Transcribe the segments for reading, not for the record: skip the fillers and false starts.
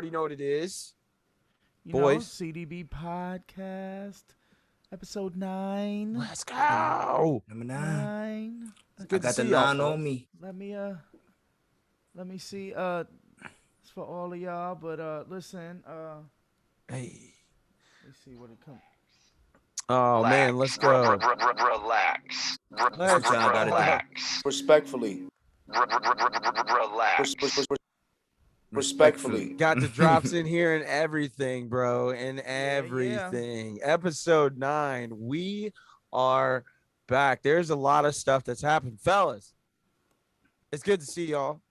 already know what it is. You Boys. know, C.D.B podcast, episode 9. Let's go. Number 9. It's I good got to the see y'all, 9 fellas. on me. Let me see. It's for all of y'all, but listen. Hey. Let me see what it comes. Oh man, let's go. Relax. Let's Relax. Respectfully. Relax. Respectfully. Got the drops in here and everything, bro, and everything. Episode 9. We are back. There's a lot of stuff that's happened, fellas. It's good to see y'all.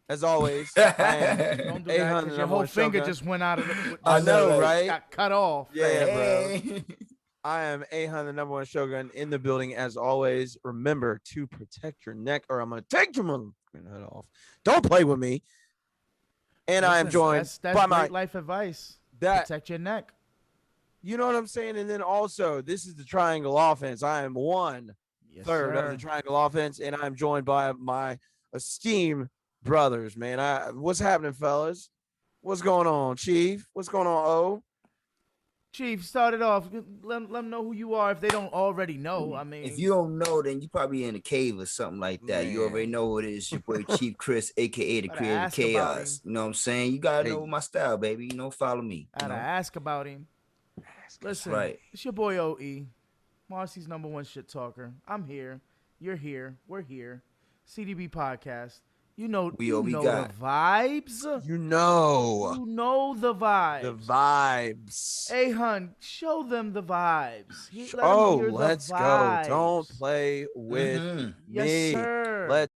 As always, I am Don't do that because your whole finger just went out of the. I know, right? Got cut off. Yeah, Hey. bro. I am A-Hun, the #1 Shogun in the building. As always, remember to protect your neck, or I'm gonna take your head off. Don't play with me. And I am joined That's by great my life advice. that. Protect your neck. You know what I'm saying? And then also, this is the triangle offense. I am 1/3 of the triangle offense, and I'm joined by my esteemed brothers, man. What's happening, fellas? What's going on, Chief? What's going on, O? Chief, start it off. Let them know who you are if they don't already know. I mean, If you don't know, then you probably in a cave or something like that. Man. You already know what it is. Your boy Chief Chris, aka the Gotta Creator ask about Chaos. You know what I'm saying? You gotta Hey. know my style, baby. You know, follow me. I gotta ask about him. Listen, right. It's your boy OE, Marcy's #1 shit talker. I'm here. You're here. We're here. C.D.B podcast. You know, We you all we know got. the vibes. You know You know the vibes. the vibes. Hey, hun, show them the vibes. Let 'em Oh, hear the let's go. vibes. Don't play with Mhm. Yes, me. sir. Let's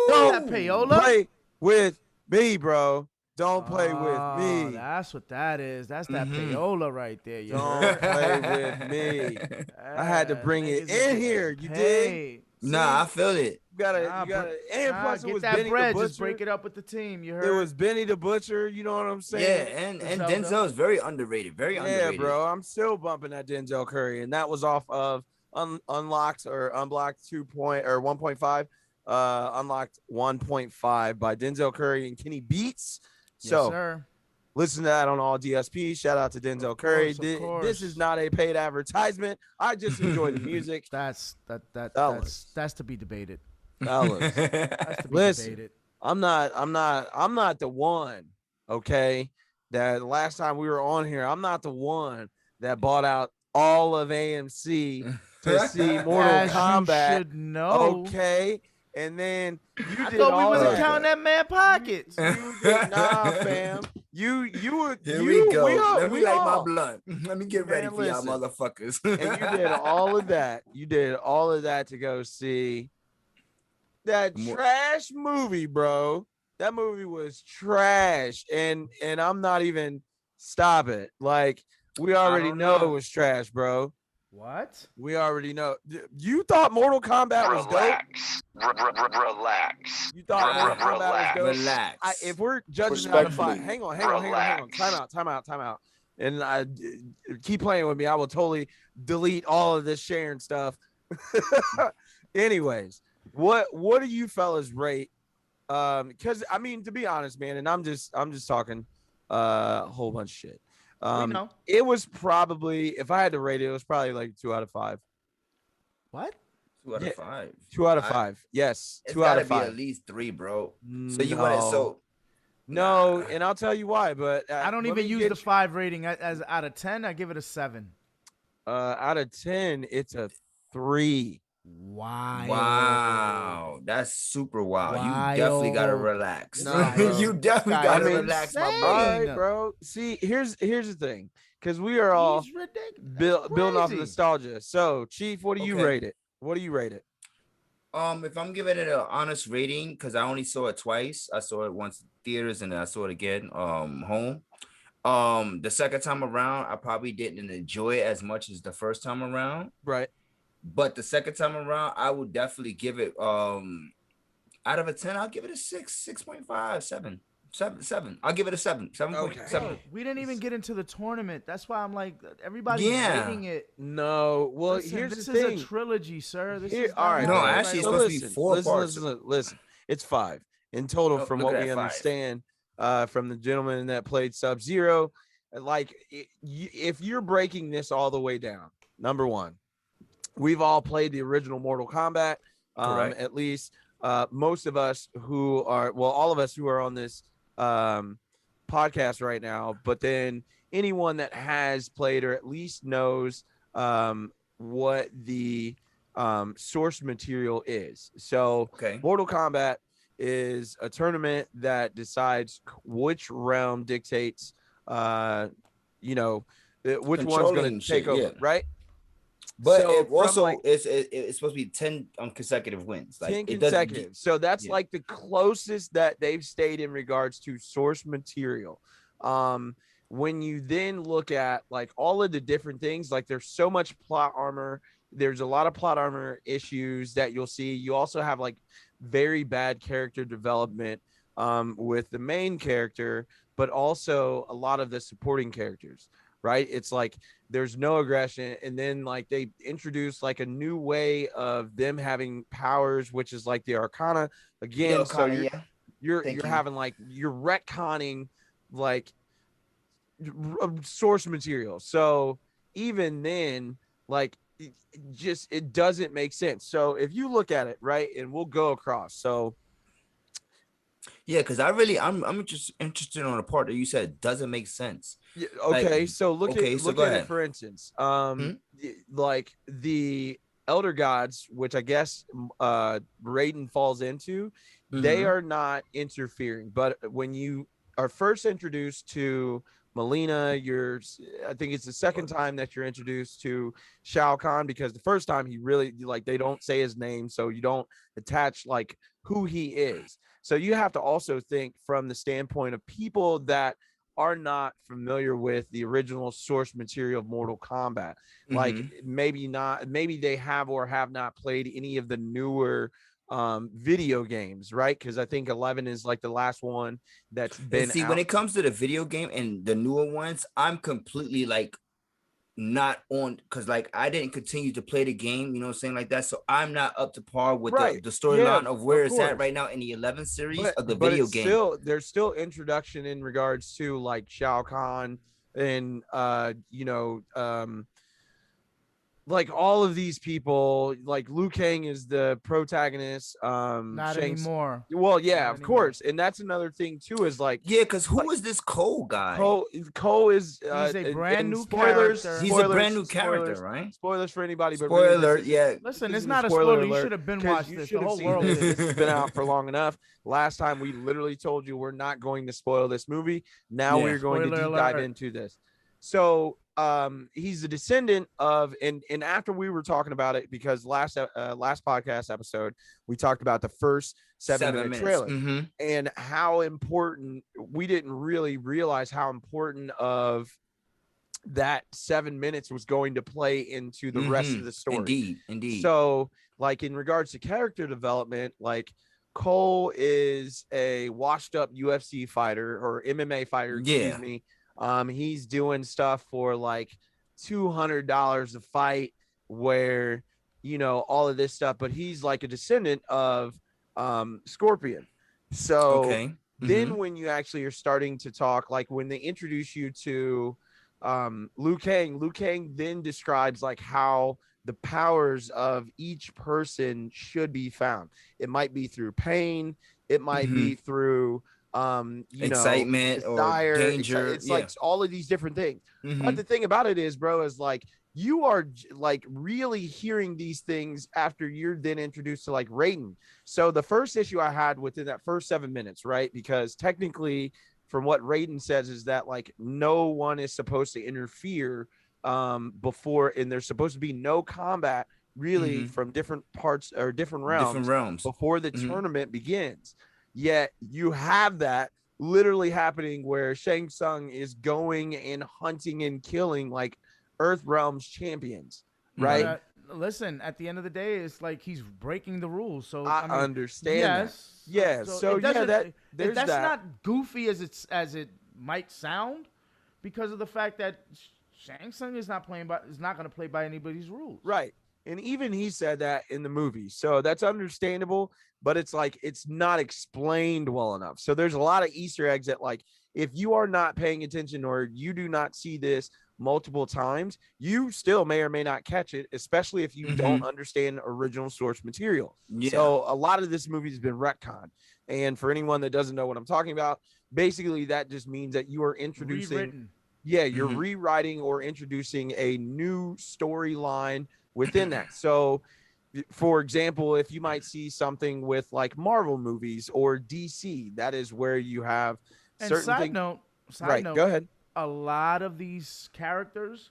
That payola? play with me, bro. Don't play with Oh, me. that's what that is. That's that payola right there. You Don't heard? play with me. I had to bring it Niggas is in here. You getting dig? paid. Nah, I feel it. You gotta, Nah, you gotta. br- And Nah, plus, it get was that Benny bread. the Just Butcher. break it up with the team. You heard? It was Benny the Butcher. You know what I'm Yeah, saying? and Zelda. Denzel is very underrated. Very Yeah, underrated. bro. I'm still bumping that Denzel Curry, and that was off of Unlocked or Unblocked 1.5. Unlocked 1.5 by Denzel Curry and Kenny Beats. Yes, So sir. listen to that on all DSP. Shout out to Denzel Curry. Of course. This is not a paid advertisement. I just enjoy the music. That's Fellas. that's to be debated. Fellas, That's to be Listen. debated. I'm not the one, okay? That last time we were on here, I'm not the one that bought out all of AMC to see Mortal As Kombat. you should know. Okay. And then you I did thought we all wasn't that. counting that man pockets. You did, nah, fam. You were Here you, we go. Let we me light my all. blunt. Let me get ready Man, for y'all listen. motherfuckers. And you did all of that. You did all of that to go see that trash movie, bro. That movie was trash. And I'm not even stop it. Like, we already know it was trash, bro. What? We already know. You thought Mortal Kombat was dope? Relax. You thought Mortal Kombat was dope? Relax. If we're judging out of five, Respectfully. hang on. Time out. And I keep playing with me. I will totally delete all of this sharing stuff. Anyways, what do you fellas rate? Because I mean, to be honest, man, and I'm just talking a whole bunch of shit. We know. It was probably, if I had to rate it, it was probably like 2 out of 5. What? 2 out Yeah. of 5. 2 out of 5. Yes, It's 2 out gotta of be 5. at least 3, bro. So you want it? No, So no, nah. and I'll tell you why. But I don't let even me use get the 5 rating as out of 10. I give it a 7. out of 10, it's a 3. Wow, that's super wild. You definitely gotta Wild. relax. This Nah, guy bro. is- You definitely this guy gotta is relax, my insane. brother. All right, bro. See, here's the thing, because we are all He's ridiculous. building off of Crazy. nostalgia. So, Chief, what do you Okay. rate it? What do you rate it? If I'm giving it an honest rating, because I only saw it twice. I saw it once in theaters and then I saw it again home. The second time around, I probably didn't enjoy it as much as the first time around. Right. But the second time around, I would definitely give it out of a 10, I'll give it a 6.5, 7. 7. I'll give it a 7. 7.7. Bro, we didn't even get into the tournament. That's why I'm like, everybody's Yeah. rating it. No. Well, Listen, here's this the is thing. a trilogy, sir. This Here, is all right, No, bro. actually, it's So supposed to be listen, 4 listen, parts. listen. It's 5 in total Oh, from look what at we that, 5. understand from the gentleman that played Sub-Zero. Like, if you're breaking this all the way down, number one, we've all played the original Mortal Kombat. Correct. At least most of us who are, well, all of us who are on this podcast right now, but then anyone that has played or at least knows what the source material is. So, Okay. Mortal Kombat is a tournament that decides which realm dictates, which one's going Controlling to take shit, over, yeah. right? But So it from, also like, it's supposed to be 10 consecutive wins. Like 10 it doesn't consecutive. So that's yeah. like the closest that they've stayed in regards to source material. When you then look at like all of the different things, like there's so much plot armor. There's a lot of plot armor issues that you'll see. You also have like very bad character development with the main character, but also a lot of the supporting characters, right? It's like there's no aggression, and then like they introduce like a new way of them having powers, which is like the Arcana again. Yo, So Connor, yeah. you're Thank you. having like you're retconning like source material. So even then, like it doesn't make sense. So if you look at it, right, and we'll go across. So Yeah, because I'm just interested on the part that you said doesn't make sense. yeah, okay, Like, so look okay, at so look go at it ahead. for instance. Like the elder gods, which I guess Raiden falls into, they Mhm. are not interfering. But when you are first introduced to Melina, I think it's the second time that you're introduced to Shao Kahn, because the first time he really, like, they don't say his name, so you don't attach like who he is. So you have to also think from the standpoint of people that are not familiar with the original source material of Mortal Kombat. Like Mhm. maybe they have or have not played any of the newer video games, right? Because I think 11 is like the last one that's And been see, out. when it comes to the video game and the newer ones, I'm completely like not on, because like I didn't continue to play the game, you know what I'm saying, like that. So I'm not up to par with Right. the Yeah, storyline of where of it's at course. right now in the 11 series But of the but video it's game. still, there's still introduction in regards to like Shao Kahn and like all of these people. Like Liu Kang is the protagonist. Not anymore. Well, yeah, Not of anymore. course, and that's another thing too. Is like Yeah, because who like, is this Cole guy? Cole is He's a brand and new spoilers. character. He's a brand new character, right? Spoilers for anybody, but really, Spoiler, yeah. Listen, this it's is not a spoiler spoiler. You alert, should have been 'cause watched you this. should The have whole seen world this. is. This has been out for long enough. Last time we literally told you we're not going to spoil this movie. Now Yeah. we're going to Spoiler deep dive alert. into this. So he's a descendant of, and after we were talking about it, because last podcast episode we talked about the first 7-minute trailer Mhm. and how important, we didn't really realize how important of that 7 minutes was going to play into the rest of the story. Indeed. So like in regards to character development, like Cole is a washed up UFC fighter or MMA fighter, excuse Yeah. me. He's doing stuff for like $200 a fight, where all of this stuff, but he's like a descendant of Scorpion. So Okay. then when you actually are starting to talk, like when they introduce you to Liu Kang then describes like how the powers of each person should be found. It might be through pain, it might Mm-hmm. be through Excitement or desire. danger. It's Yeah. like all of these different things. But Mm-hmm. the thing about it is, bro, is like you are like really hearing these things after you're then introduced to like Raiden. So the first issue I had within that first 7 minutes, right? Because technically, from what Raiden says, is that like no one is supposed to interfere before, and there's supposed to be no combat really Mm-hmm. from different parts or different Different realms realms. before the Mm-hmm. tournament begins. Yet you have that literally happening where Shang Tsung is going and hunting and killing like Earth Realms champions, right? But listen, at the end of the day, it's like he's breaking the rules. So I I mean, understand that. yes, Yeah, so it yeah, doesn't. there's That's that. not goofy as it might sound, because of the fact that Shang Tsung is not going to play by anybody's rules. Right. And even he said that in the movie. So that's understandable, but it's like it's not explained well enough. So there's a lot of Easter eggs that, like, if you are not paying attention or you do not see this multiple times, you still may or may not catch it, especially if you don't Mm-hmm. understand original source material. Yeah. So a lot of this movie has been retconned. And for anyone that doesn't know what I'm talking about, basically that just means that you are introducing Rewritten. yeah, you're Mhm. rewriting or introducing a new storyline within that. So, for example, if you might see something with like Marvel movies or DC, that is where you have And certain things. side Right, note, go ahead. a lot of these characters,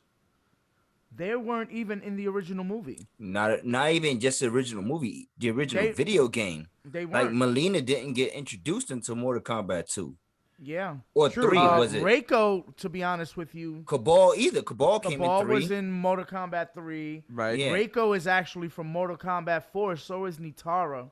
they weren't even in the original movie. Not even just the original movie, the original They- video game. They Like weren't. Melina didn't get introduced until Mortal Kombat 2 Yeah. or True. 3, was it? Reiko, to be honest with you, Cabal either. Cabal came in Cabal 3. was in Mortal Kombat 3. Right. Yeah. Reiko is actually from Mortal Kombat 4. So is Nitara.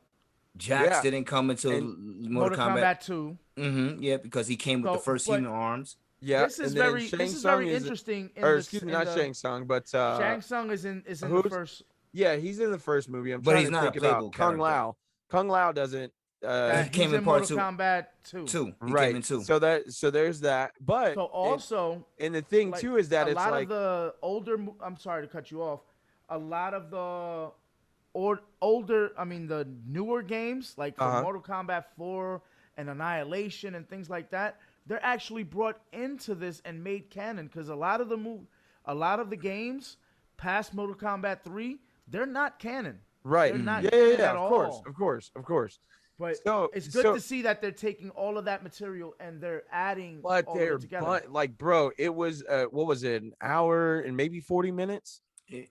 Jax Yeah. didn't come until And Mortal Kombat. 2. Mm-hmm. Yeah, because he came with the So, first but- human arms. Yeah. This is and then very Shang this is Tsung very interesting. or excuse me, not the, Shang Tsung, but Shang Tsung is in the who's- first. yeah, he's in the first movie. I'm But trying he's to not a think about playable Kung character. Lao. Kung Lao doesn't. He He's came in in part Mortal 2. Kombat 2. 2. He Right. came in 2. So there's that. But So also, and the thing like, too is that a it's lot like of the older. I'm sorry to cut you off. A lot of the the newer games, like from Uh-huh. Mortal Kombat 4 and Annihilation and things like that, they're actually brought into this and made canon, because a lot of the games past Mortal Kombat 3, they're not canon. right. They're not Yeah, canon at of course, all. of course. But So it's good to see that they're taking all of that material and they're adding But all of they're it together. like, bro, it was what was it, an hour and maybe 40 minutes?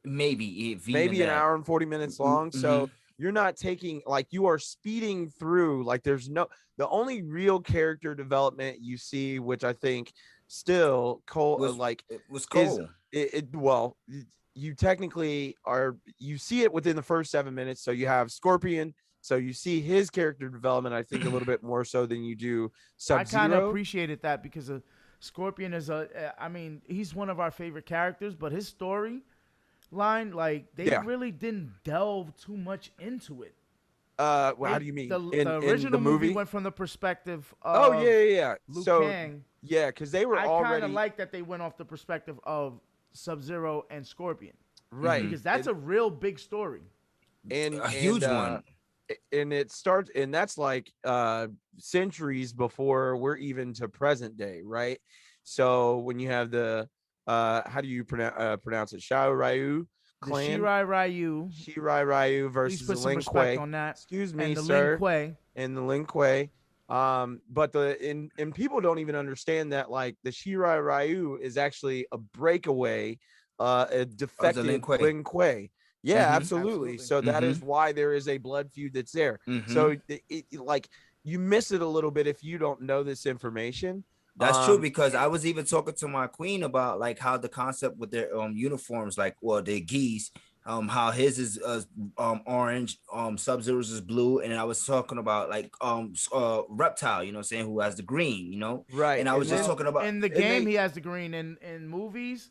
Maybe if even Maybe an that. hour and 40 minutes long. So Mhm. you're not taking, like, you are speeding through, like there's no, the only real character development you see, which I think still Cole Was like it was is cold. well, you technically are, you see it within the first 7 minutes. So you have Scorpion, so you see his character development, I think, a little bit more so than you do I kind of Sub-Zero. appreciated that, because Scorpion is he's one of our favorite characters, but his story line, like, they Yeah. really didn't delve too much into it. Well, how They- do you mean? The, in the the original movie movie? went from the perspective Oh of yeah. Liu So Kang. yeah, because they were I kind already of like that they went off the perspective of Sub-Zero and Scorpion, right, because that's a real big story. and A huge one. and it starts, and that's like centuries before we're even to present day, right? So when you have the how do you pronounce it, Shao Ryu The clan, Shirai Ryu. Shirai Ryu Please versus put the some Lin respect Kuei. on that. Excuse me, And the sir. Lin Kuei. And the Lin Kuei. But and people don't even understand that, like, the Shirai Ryu is actually a breakaway, a defective Lin Kuei. Lin Kuei. Yeah, Mhm. absolutely. Absolutely. So that is why there is a blood feud that's there. So like, you miss it a little bit if you don't know this information. That's true, because I was even talking to my queen about like how the concept with their uniforms, like, well, their geese, how his is orange, Sub-Zero's is blue, and I was talking about like Reptile, you know what I'm saying, who has the green, you know, Right. and I was just talking about In the and game, they- he has the green. In movies,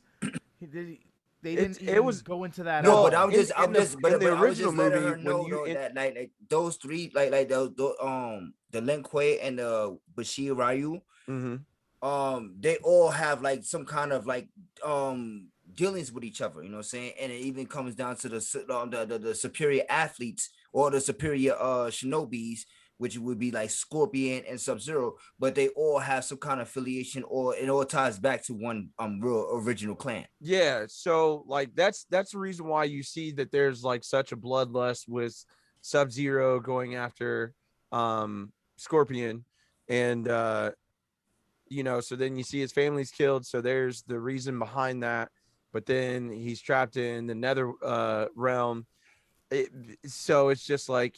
they It's- didn't it even was- go into that. no, at all. but I'm just, in the but I was original just letting movie, her know when you though, that like those three, like the Lin Kuei and the Bashir Ryu, Mhm. they all have like some kind of like dealings with each other, you know what I'm saying? And it even comes down to the superior athletes or the superior shinobis, which would be like Scorpion and Sub-Zero, but they all have some kind of affiliation, or it all ties back to one real original clan. Yeah, so like that's the reason why you see that there's like such a bloodlust with Sub-Zero going after Scorpion, and you know, so then you see his family's killed, so there's the reason behind that. But then he's trapped in the nether realm. it, so it's just like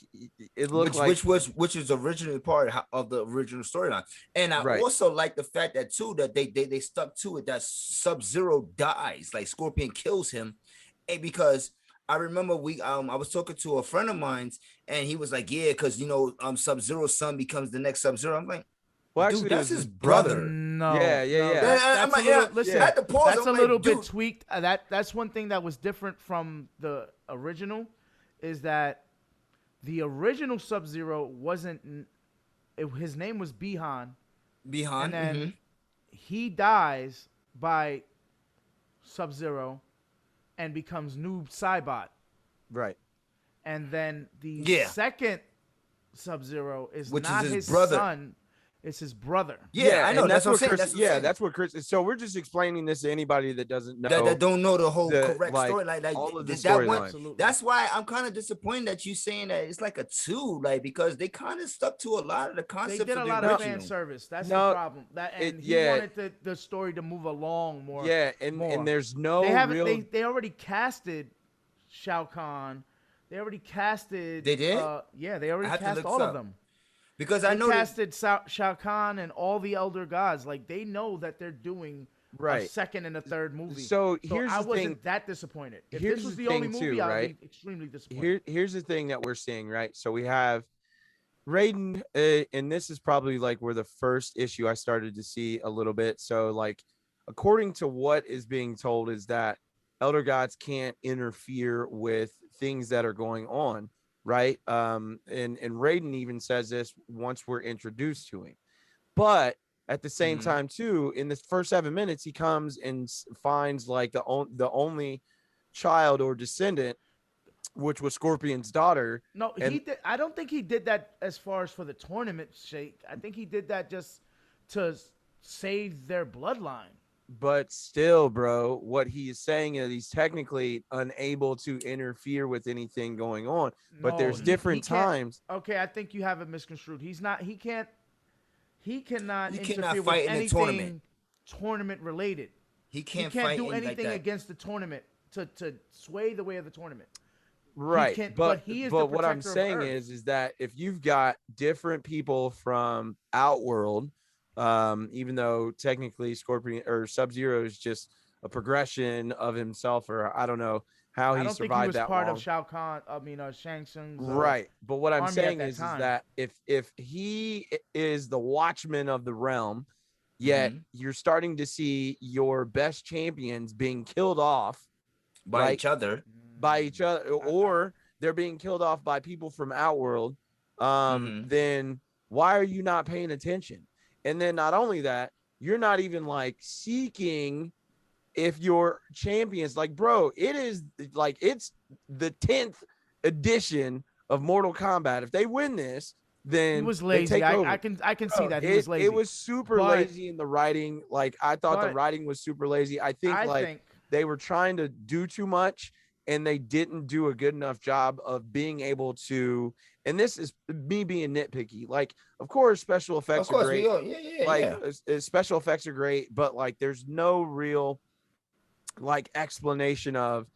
it looked like which is originally part of the original storyline. And I right. also like the fact that too that they stuck to it, that Sub-Zero dies, like Scorpion kills him, and because I remember I was talking to a friend of mine's and he was like, yeah, because you know Sub-Zero's son becomes the next Sub-Zero. I'm like, Well, dude, actually, that's his brother. No. Yeah. That's I'm a little, like, listen, at the pause, that's I'm a little like, bit dude. tweaked. That's one thing that was different from the original, is that the original Sub-Zero wasn't. His name was Bihan, and then he dies by Sub-Zero and becomes Noob Saibot. Right. And then the second Sub-Zero is Which not is his brother. Son. It's his brother. Yeah, I know. That's what I'm saying. Chris, That's what I'm saying. that's what Chris. So we're just explaining this to anybody that doesn't know that don't know the whole correct like, story. Like all of the that one. Absolutely. That's why I'm kind of disappointed that you saying that it's like a 2, like because they kind of stuck to a lot of the concepts. They did a lot of fan service. That's the problem. He wanted the story to move along more. Yeah, and there's no they already casted Shao Kahn. They already casted. They did. Yeah, they already cast all of them. Because I know they casted Shao Kahn and all the Elder Gods. Like they know that they're doing a second and a third movie. So here's I the wasn't thing. that disappointed. If Here's this was the the only thing movie, too, I'd be extremely disappointed. Here's the thing that we're seeing, right? So we have Raiden, and this is probably like where the first issue I started to see a little bit. So like, according to what is being told, is that Elder Gods can't interfere with things that are going on. Right. And Raiden even says this once we're introduced to him. But at the same time, too, in the first 7 minutes, he comes and finds like the only child or descendant, which was Scorpion's daughter. No, he did. I don't think he did that as far as for the tournament sake. I think he did that just to save their bloodline. But still, bro, what he is saying is he's technically unable to interfere with anything going on. But there's different times. Okay, I think you have it misconstrued. He's not. He cannot interfere fight with in anything tournament related. He can't do anything against the tournament to sway the way of the tournament. Right. But he is the what I'm protector saying of Earth. is that if you've got different people from Outworld, even though technically Scorpion or Sub-Zero is just a progression of himself, or I don't know how he survived that long. I don't think he was part of Shao Kahn. I mean, Shang Tsung's right. But what I'm saying is that if he is the watchman of the realm, yet you're starting to see your best champions being killed off by each other, or they're being killed off by people from Outworld, then why are you not paying attention? And then not only that, you're not even like seeking if your champions, like, bro, it is like it's the 10th edition of Mortal Kombat. If they win this, then he was lazy. They take over. I can see that he was lazy. It was super lazy in the writing. Like I thought the writing was super lazy. I think they were trying to do too much and they didn't do a good enough job of being able to. And this is me being nitpicky. Like, of course, special effects are great. Special effects are great, but like, there's no real like explanation of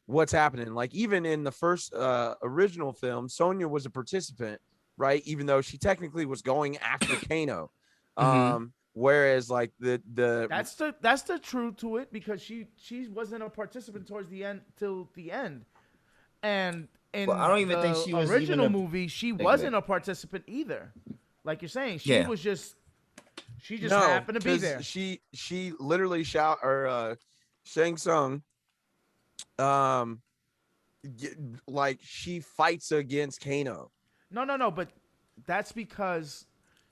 what's happening. Like, even in the first original film, Sonya was a participant, right? Even though she technically was going after Kano. Whereas like that's the truth to it, because she wasn't a participant towards the end till the end, and in I don't even think she was original movie she wasn't a participant either. Like you're saying, she just happened to be there. She literally Shang Tsung, like she fights against Kano. No, but that's because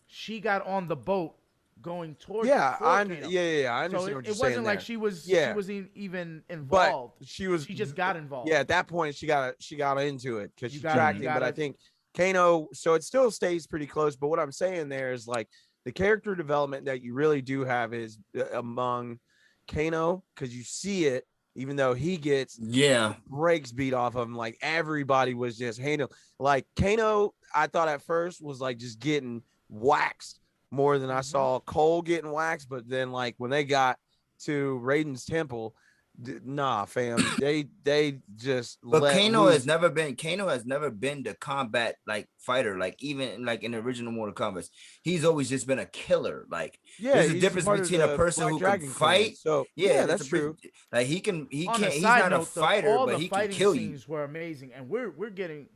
she got on the boat going toward. Yeah, for I Kano. I understand So what you're it saying wasn't like there. she was Yeah. she wasn't even But involved. she was. She just got involved. Yeah, at that point she got into it because You she got tracked you him. But I gotta think Kano, so it still stays pretty close. But what I'm saying there is like the character development that you really do have is among Kano, because you see it, even though he gets breaks beat off of him, like everybody was just handling. Like Kano, I thought at first was like just getting waxed more than I saw Cole getting waxed. But then like when they got to Raiden's temple, nah, fam, they just But let Kano loose. has never been the combat like fighter, like even like in the original Mortal Kombat. He's always just been a killer. Like there's a He's difference part of between a the person Black who Dragon can clan, fight. so Yeah, that's true. Like he On a can't. He's side not a note, fighter, all but the he can fighting kill you. scenes were amazing, and we're getting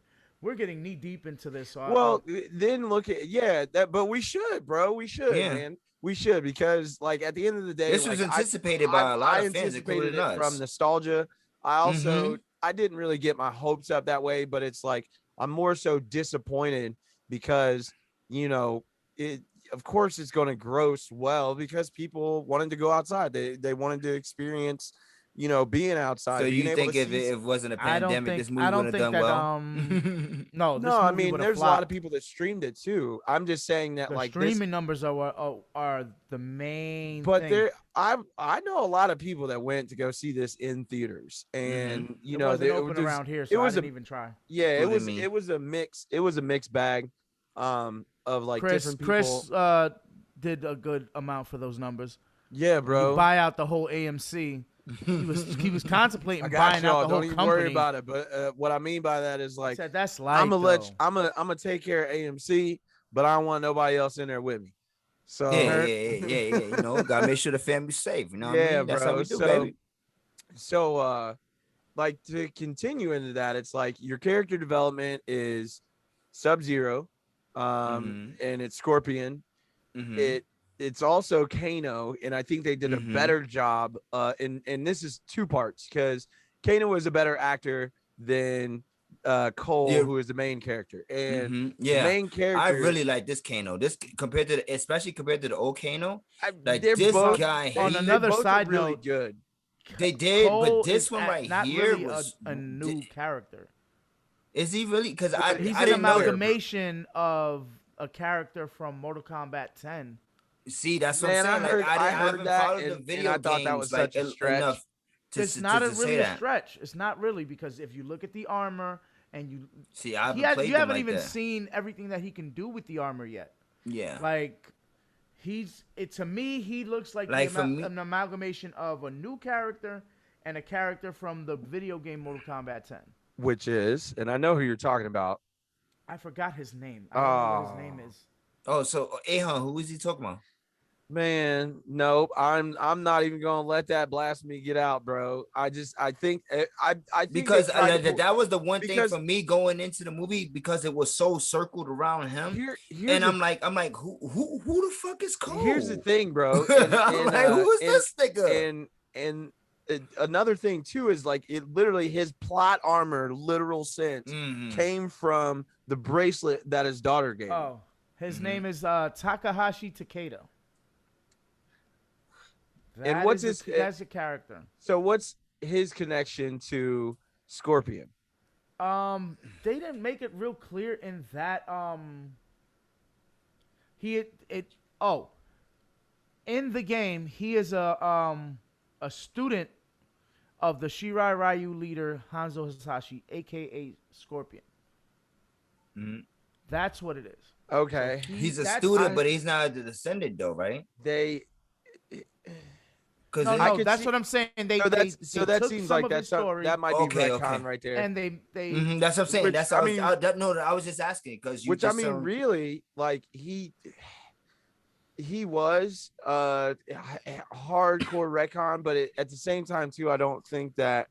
knee deep into this. So Well, then look at that, but we should, bro. We should, Yeah. man. We should, because like at the end of the day, This like was anticipated by a lot I of fans, anticipated including it from us. nostalgia. I also Mhm. I didn't really get my hopes up that way, but it's like I'm more so disappointed because it. Of course, it's going to gross well because people wanted to go outside. They wanted to experience, being outside, So being you able to think if see. it wasn't a I don't pandemic, think this movie would have done that well? no, this No, I movie mean, would have there's a lot of flopped. people that streamed it too. I'm just saying that The like streaming numbers are the main but thing. there, I know a lot of people that went to go see this in theaters, and It wasn't open there's- around here, it so I was didn't even try. yeah, Including me. it was a mixed bag, of like different people. Chris did a good amount for those numbers. Yeah, You bro. buy out the whole AMC. He was contemplating I got buying y'all. out the whole Don't even company. worry about it. But what I mean by that is I like said that's life. I'm though. gonna take care of AMC, but I don't want nobody else in there with me. So Yeah. Gotta make sure the family's safe. You know what I yeah, mean? That's how bro. we do, baby. So like to continue into that, it's like your character development is Sub-Zero, and it's Scorpion. It's also Kano, and I think they did a better job. And this is two parts because Kano was a better actor than Cole, who is the main character. And the main character, I really like this Kano. This especially compared to the old Kano. Like they're this both, guy, on they another both side are really note, good. they did, Cole but this is one right not here really was a new character. Is he really? Because I He's I an didn't know. amalgamation of a character from Mortal Kombat 10. See, that's what Man, I'm saying. Like, I I heard haven't that, followed the and video I thought that was games like such a stretch. enough It's to not to really say a that. stretch. It's not really, because if you look at the armor and you See, I haven't you played them haven't like even that. seen everything that he can do with the armor yet. Yeah. Like to me, he looks like Like, for me- an amalgamation of a new character and a character from the video game Mortal Kombat 10. Which is, and I know who you're talking about. I forgot his name. I don't know what his name is. Oh, so Ahan, who is he talking about? Man, nope. I'm not even gonna let that blasphemy get out, bro. I think I think Because they tried to pull- that was the one thing because- for me going into the movie, because it was so circled around him. here's I'm like, who the fuck is Cole? Here's the thing, bro. I'm like, who is this nigga? And another thing too is like it literally his plot armor, literal sense, came from the bracelet that his daughter gave. Oh, his name is Takahashi Takeda. And what's his? That's a character. So what's his connection to Scorpion? They didn't make it real clear in that. In the game, he is a student of the Shirai Ryu leader Hanzo Hasashi, aka Scorpion. That's what it is. Okay, So he's a student, but he's not the descendant, though, right? No, that's what I'm saying. That seems like that might be retcon right there. And they that's what I'm saying. Which, I was just asking because really, like he was hardcore retcon, but at the same time too, I don't think that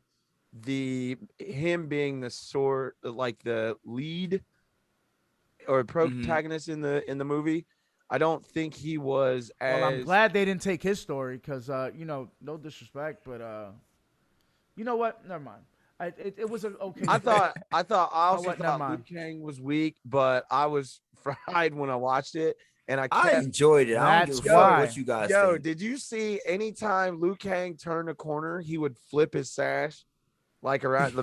him being the lead or protagonist in the movie, I don't think he was as. Well, I'm glad they didn't take his story because, no disrespect, but you know what? Never mind. It was an okay. I also never thought Liu mind. Kang was weak, but I was fried when I watched it, and I I kept. enjoyed it. I don't That's give a fuck why. what you guys Yo, think. did you see anytime Liu Kang turned a corner, he would flip his sash like around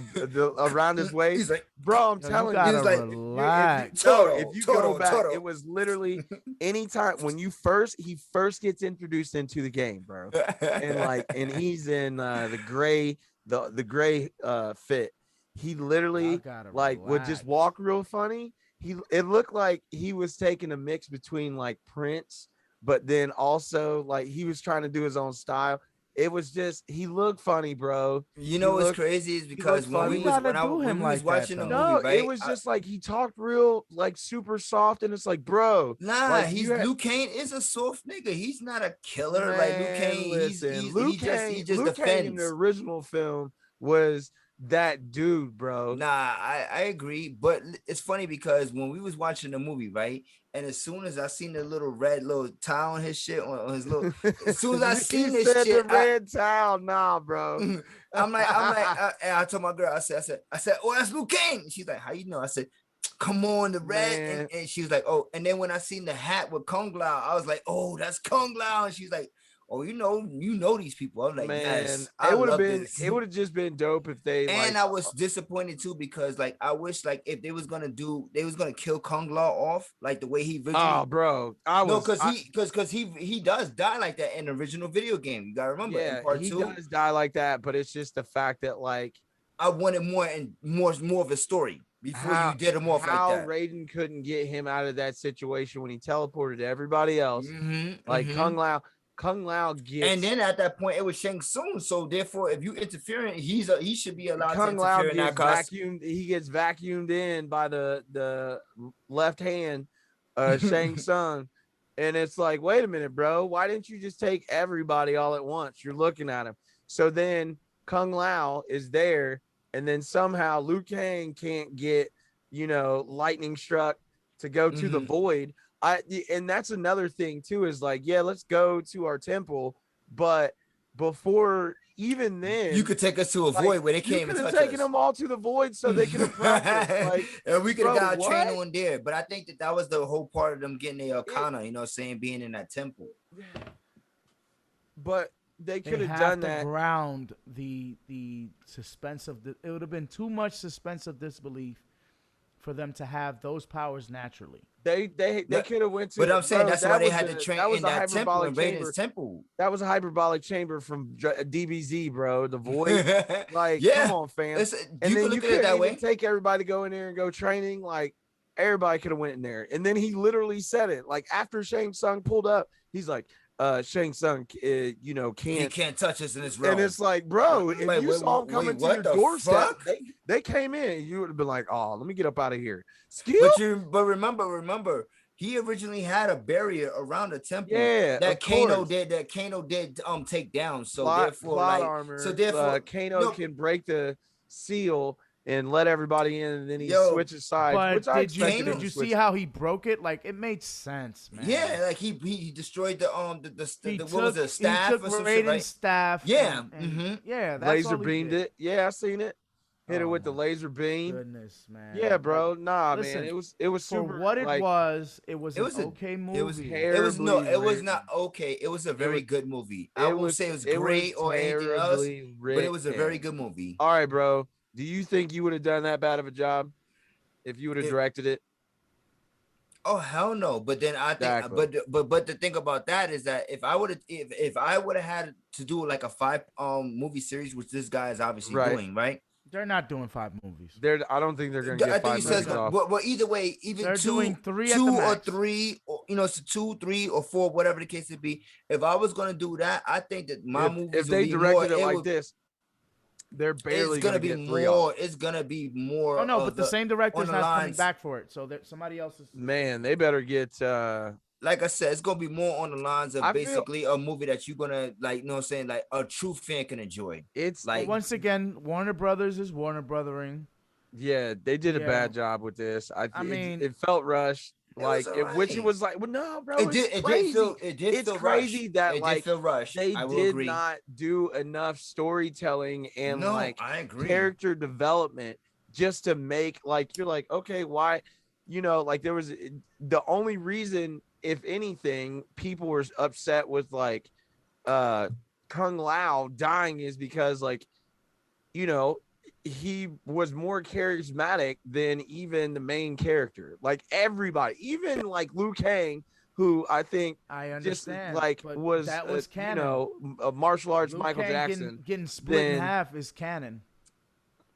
around his waist? He's like, Bro, I'm Yo, you telling you. he gotta was like, relax. Toro, If you go Toro, back, Toro. it was literally anytime when he first gets introduced into the game, bro. And he's in the gray fit. He Y'all literally gotta like would just relax. walk real funny. It looked like he was taking a mix between like Prince, but then also like he was trying to do his own style. It was just he looked funny, bro. You know what's crazy is because looked funny. when him we like was that, watching the though. movie, No, right? it was just like he talked real like super soft, and it's like, bro, Nah, like he's Liu Kang is a soft nigga. He's not a killer. Like Liu man, Kang, listen, he Liu just Kang in the defends. original film was that dude, bro. Nah, I agree, but it's funny because when we was watching the movie, right, and as soon as I seen the little red little towel on his shit on his little, as soon as I seen this said shit, the red towel, nah, bro. I'm like, and I told my girl, I said, oh, that's Liu Kang. She's like, how you know? I said, come on, the red, and she was like, oh, and then when I seen the hat with Kung Lao, I was like, oh, that's Kung Lao, and she's like, oh, you know these people. I'm like, Man, yes, it would have been it would have just been dope if they and like. I was disappointed too because like I wish like if they was gonna kill Kung Lao off like the way he originally. Oh, bro, because he does die like that in the original video game. You gotta remember in part 2. He does die like that, but it's just the fact that like I wanted more of a story before you did him off like that. How Raiden couldn't get him out of that situation when he teleported everybody else, Kung Lao gets, and then at that point it was Shang Tsung. So therefore, if you interfering, he should be allowed to interfere in that vacuumed. He gets vacuumed in by the left hand, Shang Tsung, and it's like, wait a minute, bro, why didn't you just take everybody all at once? You're looking at him. So then Kung Lao is there, and then somehow Liu Kang can't get lightning struck to go to the void. And that's another thing too, is like, yeah, let's go to our temple, but before even then, you could take us to a void where they can't even touch us. You could have taken them all to the void so they could have practiced. Like, and we could have got trained on there. But I think that was the whole part of them getting their Arcana, being in that temple. But they could have done that. Ground the suspense of it would have been too much suspense of disbelief for them to have those powers naturally. They could have went to. But I'm saying that's why they had to train in that temple, in Raiden's temple. That was a hyperbolic chamber from DBZ, bro. The void. Like, come on, fam. And then you couldn't even take everybody to go in there and go training. Like, everybody could have went in there. And then he literally said it. Like, after Shang Tsung pulled up, he's like, Shang Tsung, can't touch us in this realm. And it's like, bro, if you saw him coming to your doorstep, they came in, you would have been like, oh, let me get up out of here. But remember, he originally had a barrier around the temple. Yeah, that Kano did take down. So therefore, Kano can break the seal and let everybody in, and then he switches sides. But did you see how he broke it? Like, it made sense, man. Yeah, like he destroyed the staff? He took Raiden's staff. Yeah, yeah, that's laser beamed it. Yeah, I seen it. Hit it with the laser beam. Goodness, man. Yeah, bro. Nah, listen, man. It was super. For what it was an okay movie. It was not okay. It was a very good movie. I won't say it was great or anything else, but it was a very good movie. All right, bro. Do you think you would have done that bad of a job if you would have directed it? Oh, hell no. But then I think, but the thing about that is that if I would have had to do like a 5 movie series, which this guy is obviously doing, right? They're not doing 5 movies. I don't think they're going to get 5 movies off. Well, either way, even they're doing 3 or 3, or it's 2, 3, or 4, whatever the case would be. If I was going to do that, I think that my movies, if they directed it like this, they're barely going to get 3 off. It's going to be more. Oh no, but the same director's not coming back for it, so somebody else is. Man, they better get. Like I said, it's gonna be more on the lines of basically a movie that you're gonna like, like a true fan can enjoy. It's like, once again, Warner Brothers is Warner Brothering. Yeah, they did a bad job with this. I mean, it felt rushed. Like, which it was like, well, no, bro, it's crazy that like they did not do enough storytelling and character development just to make like, you're like, okay, why? Like there was the only reason if anything, people were upset with like Kung Lao dying is because like, you know, he was more charismatic than even the main character. Like everybody, even like Liu Kang, who I think I just understand, like but was, that was canon. you know, a martial arts Liu Michael Kang Jackson. getting split in then, half is canon.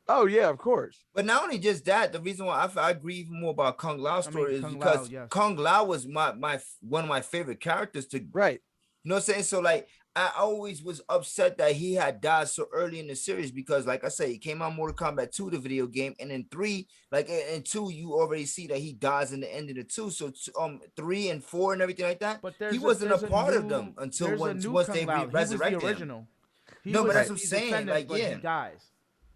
oh yeah, of course. But not only just that, the reason why I agree even more about Kung Lao's story is Kung because Lao, yes. Kung Lao was my one of my favorite characters to, Right. you know what I'm saying? So like I always was upset that he had died so early in the series because, like I said, he came out Mortal Kombat 2, the video game, and in 3, like in 2, you already see that he dies in the end of the 2. So 3 and 4 and everything like that, But he wasn't a part of them until once they Kung Lao. He was the resurrected him. original. No, but that's what I'm the saying. descendant, Like, but yeah. he dies.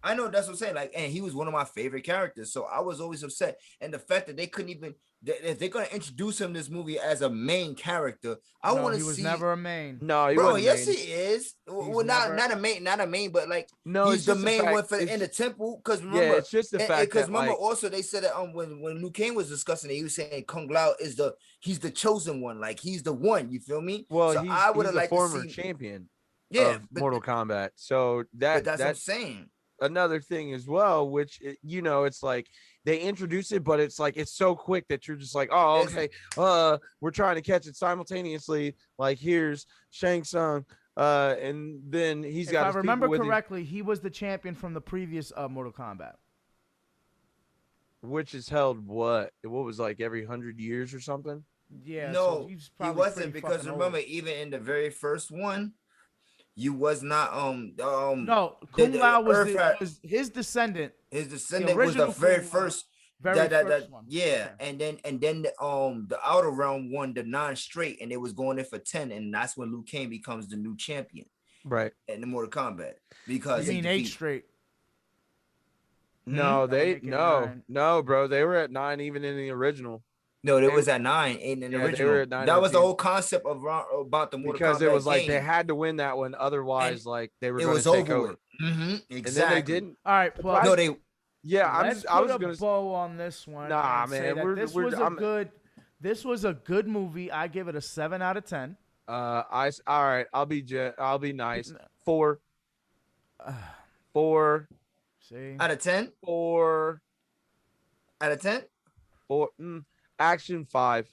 I know that's what I'm saying. Like, and he was one of my favorite characters. So I was always upset. And the fact that they couldn't even, if they're gonna introduce him in this movie as a main character, I want to see. He was never a main. No, he Bro, wasn't yes, main. he is. Well, not a main, but like no, he's it's the just main fact, one for in the temple. Because remember, yeah, it's just the fact because that remember like, also they said that when Liu Kang was discussing it, he was saying Kung Lao is he's the chosen one, like he's the one. You feel me? well, so he's I would have the liked former to see, champion yeah, of Mortal Kombat. So but that's what I'm that's saying. another thing as well, which you know, it's like they introduce it, but it's like it's so quick that you're just like, oh, okay, we're trying to catch it simultaneously. Like here's Shang Tsung, and then he's got. If I remember with correctly, he was the champion from the previous Mortal Kombat, which is held what was like every 100 years or something. Yeah, No, so he's he probably wasn't, because remember, even in the very first one, you was not no, Kung Lao was his descendant. His descendant was the very first. First one. Yeah, okay. and then the outer realm won the 9 straight, and they was going in for 10, and that's when Liu Kang becomes the new champion, right? In the Mortal Kombat, because you mean 8 straight? No, no, bro. They were at 9 even in the original. No, they was at 9 in the original. They were at 9 that was the whole concept of about the Mortal Kombat, because it was like game. they had to win that one, otherwise, like they were going to take over. Exactly. And then they didn't. All right, well, no, they. Yeah, I was going to bow on this one. Nah, man, this was a good movie. I give it a 7 out of 10. All right. I'll be nice. 4. 4. See, out of 10. 4 out of 10. 4. Action 5.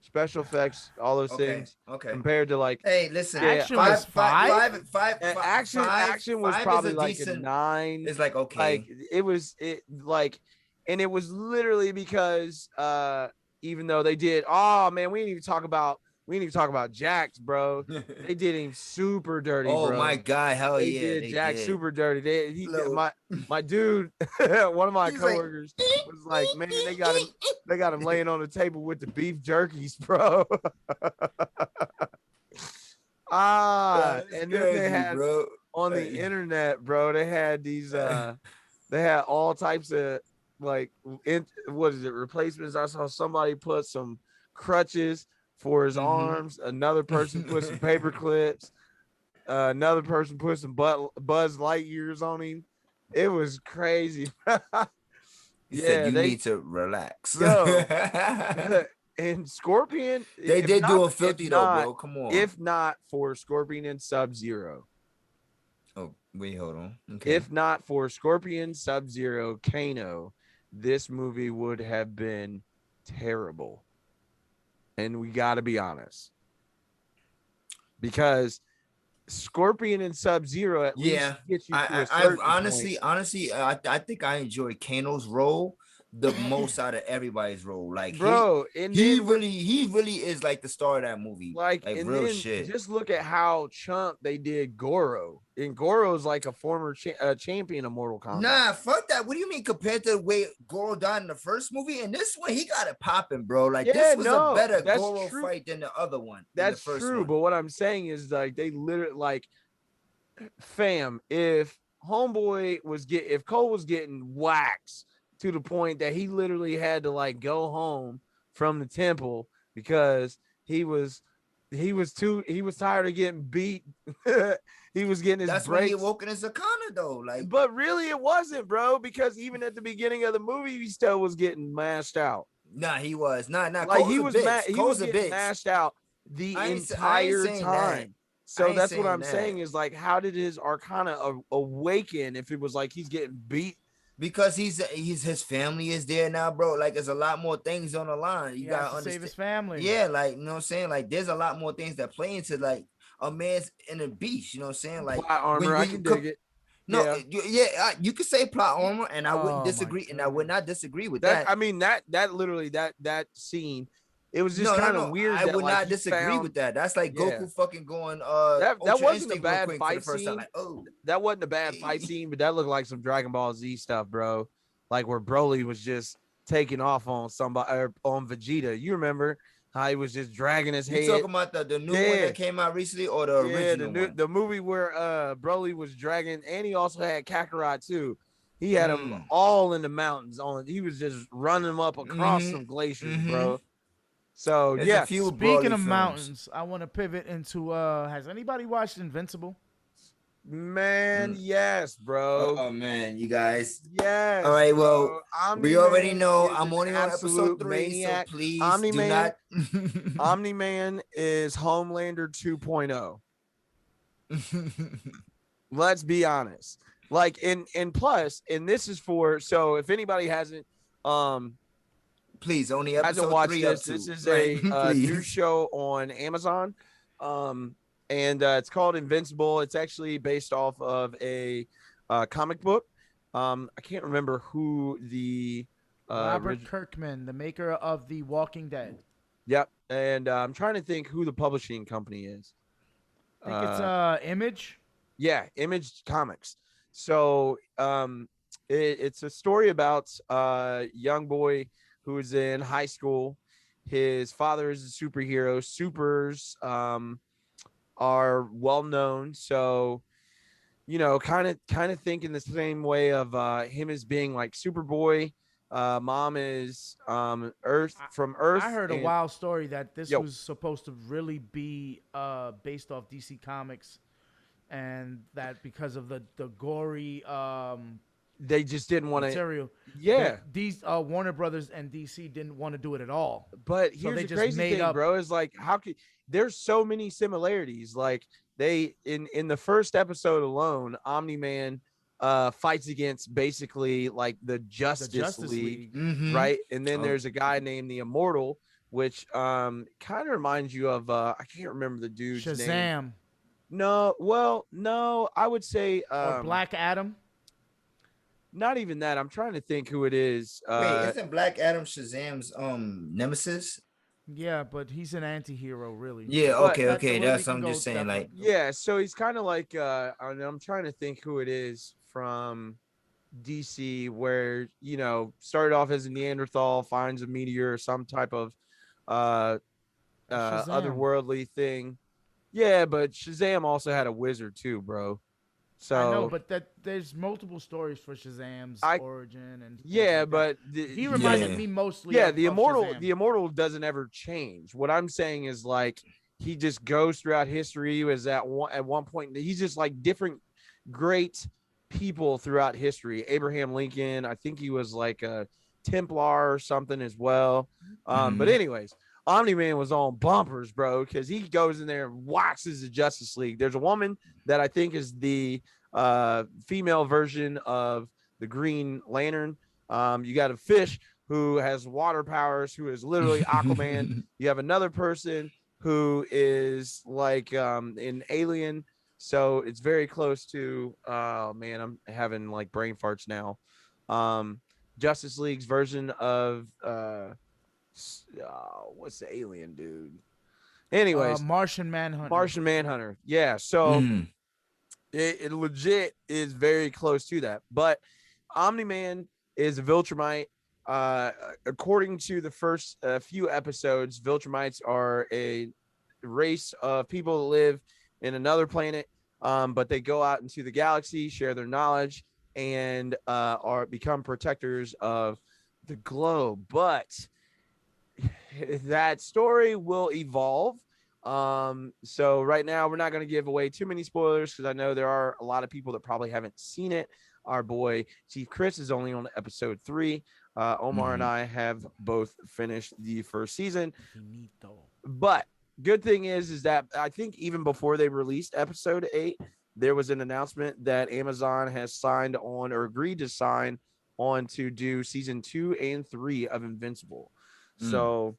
Special effects, all those things. Okay. Compared to like, hey, listen, action was 5. Action was probably like a 9. It's like okay. Like and it was literally because even though they did, oh man, we didn't even talk about Jax, bro. They did him super dirty, bro. Oh my god, hell they yeah. Did Jax super dirty. My dude, one of my coworkers was like, man, they got him laying on the table with the beef jerkies, bro. And then they had on the internet, bro, they had these they had all types of like replacements. I saw somebody put some crutches for his arms, another person put some paper clips, another person put some Buzz Lightyears on him. It was crazy. You said you need to relax. And Scorpion, they did do a filthy though, bro. Come on. If not for Scorpion and Sub-Zero. Oh, wait, hold on. Okay. If not for Scorpion, Sub-Zero, Kano, this movie would have been terrible. And we got to be honest, because Scorpion and Sub-Zero at least gets you to a certain honestly, I think I enjoy Kano's role the most out of everybody's role. Like, bro, he really is like the star of that movie. Like real shit. Just look at how chump they did Goro. And Goro's like a former champion of Mortal Kombat. Nah, fuck that. What do you mean compared to the way Goro died in the first movie? And this one, he got it popping, bro. Like, this was a better Goro fight than the other one. That's true. But what I'm saying is, like, they literally, like, fam, if if Cole was getting waxed to the point that he literally had to like go home from the temple because he was tired of getting beat. He was getting his breaks. When he awoke in his Zakana though, like, but really it wasn't, bro, because even at the beginning of the movie he still was getting mashed out. Nah, he was not. Like Cole's he a was bitch. he was Cole's a getting bitch. mashed out the I ain't entire saying that. time. I So ain't that's what saying I'm saying that. is like, how did his Arcana awaken if it was like he's getting beat? Because he's his family is there now, bro. Like there's a lot more things on the line. You He has gotta to save understand. his family. Yeah, like you know what I'm saying. Like there's a lot more things that play into like a man's in a beast. You know what I'm saying? Like Plot armor, I can dig it. no, Yeah. you could say plot armor, and I wouldn't Oh, my disagree, and I would not disagree with That that. I mean that literally that scene, it was just No, kind of weird I that would like not he disagree found, with that. That's like yeah. Goku fucking going That Ultra wasn't a Instinct real bad quick for the fight first time. scene. Like, oh, That wasn't a bad fight scene, but that looked like some Dragon Ball Z stuff, bro. Like where Broly was just taking off on somebody or on Vegeta. You remember how he was just dragging his you head? talking about the new one that came out recently or the original one? The movie where Broly was dragging, and he also had Kakarot too. He had them all in the mountains. He was just running them up across some glaciers, bro. So There's a yeah. few Speaking Broly of films. mountains, I want to pivot into has anybody watched Invincible? Man, yes, bro. Oh man, you guys. Yes. All right, well, bro. we already Omni-Man know is I'm an only on episode absolute 3, maniac. so please Omni-Man, do not. Omni-Man is Homelander 2.0. Let's be honest. Like and plus, and this is for, so if anybody hasn't Please, only hasn't episode watched 3 this, up to. this is Right? a new Please. show on Amazon. And it's called Invincible. It's actually based off of a comic book. I can't remember who the Robert Kirkman, the maker of The Walking Dead. Yep. And I'm trying to think who the publishing company is. I think it's Image. Yeah, Image Comics. So it's a story about a young boy who's in high school. His father is a superhero. Supers are well known. So, you know, kind of think in the same way of him as being like Superboy. Mom is Earth from Earth. I heard a wild story that this Yo. was supposed to really be based off DC Comics, and that because of the gory They just didn't want to. material, Yeah. these Warner Brothers and DC didn't want to do it at all. But So here's they the just crazy made thing, up- bro, is like how could there's so many similarities. Like they in the first episode alone, Omni-Man fights against basically like the Justice League, right? And then there's a guy named the Immortal, which kind of reminds you of I can't remember the dude's name. Shazam. No, well, no, I would say Or Black Adam. not even that. I'm trying to think who it is. Wait, isn't Black Adam Shazam's nemesis? Yeah, but he's an anti-hero, really. Yeah, But- okay. That's I'm just saying, like, Yeah, so he's kind of like I'm trying to think who it is from DC, where you know started off as a Neanderthal, finds a meteor or some type of Shazam. otherworldly thing. Yeah, but Shazam also had a wizard too, bro. So I know, but there's multiple stories for Shazam's origin and yeah, like but he reminded me mostly. Yeah, of the immortal, Shazam. the immortal doesn't ever change. What I'm saying is like he just goes throughout history. He was at one point. He's just like different great people throughout history. Abraham Lincoln. I think he was like a Templar or something as well. But anyways, Omni-Man was on bumpers, bro, because he goes in there and waxes the Justice League. There's a woman that I think is the female version of the Green Lantern. You got a fish who has water powers, who is literally Aquaman. You have another person who is like an alien. So it's very close to, oh man, I'm having like brain farts now. Justice League's version of what's the alien dude? Anyways, Martian Manhunter. Martian Manhunter. Yeah. So it legit is very close to that. But Omni-Man is a Viltrumite. According to the first few episodes, Viltrumites are a race of people that live in another planet, but they go out into the galaxy, share their knowledge, and become protectors of the globe. But that story will evolve. So right now we're not going to give away too many spoilers because I know there are a lot of people that probably haven't seen it. Our boy Chief Chris is only on episode 3. Omar and I have both finished the first season. But good thing is that I think even before they released episode 8, there was an announcement that Amazon has signed on or agreed to sign on to do season 2 and 3 of Invincible. So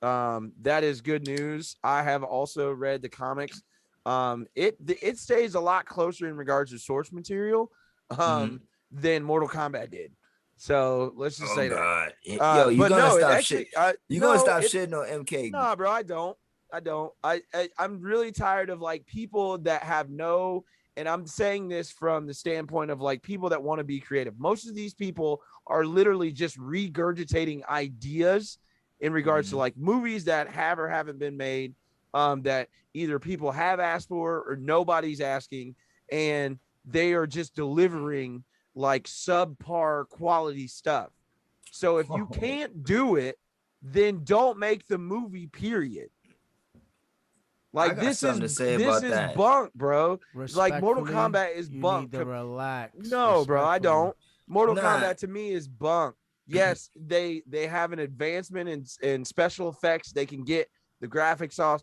that is good news. I have also read the comics. It stays a lot closer in regards to source material than Mortal Kombat did. So let's just say God. that. Yo, you but gonna no, stop actually, shit. You gonna stop shitting on MK? Nah, bro, I don't. I'm really tired of like people that have no, and I'm saying this from the standpoint of like people that want to be creative. Most of these people are literally just regurgitating ideas in regards to like movies that have or haven't been made, that either people have asked for or nobody's asking, and they are just delivering like subpar quality stuff. So if you can't do it, then don't make the movie, period. Like this is bunk, bro. Like Mortal Kombat is bunk. You need to relax. No, bro, I don't. Mortal Kombat to me is bunk. Yes, they have an advancement in special effects. They can get the graphics off.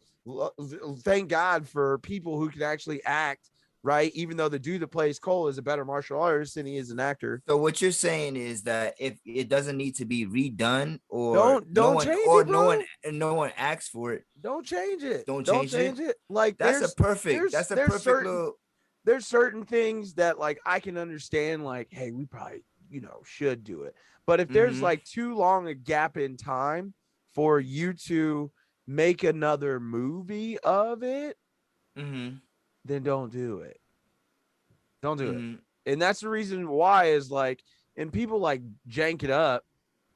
Thank God for people who can actually act, right? Even though the dude that plays Cole is a better martial artist than he is an actor. So what you're saying is that if it doesn't need to be redone, or don't change it, bro. no one asks for it, don't change it. Don't change it. Like that's a perfect little. There's certain things that like I can understand. Like, hey, we probably should do it. But if there's like too long a gap in time for you to make another movie of it, then don't do it. Don't do it. And that's the reason why is like, and people like jank it up.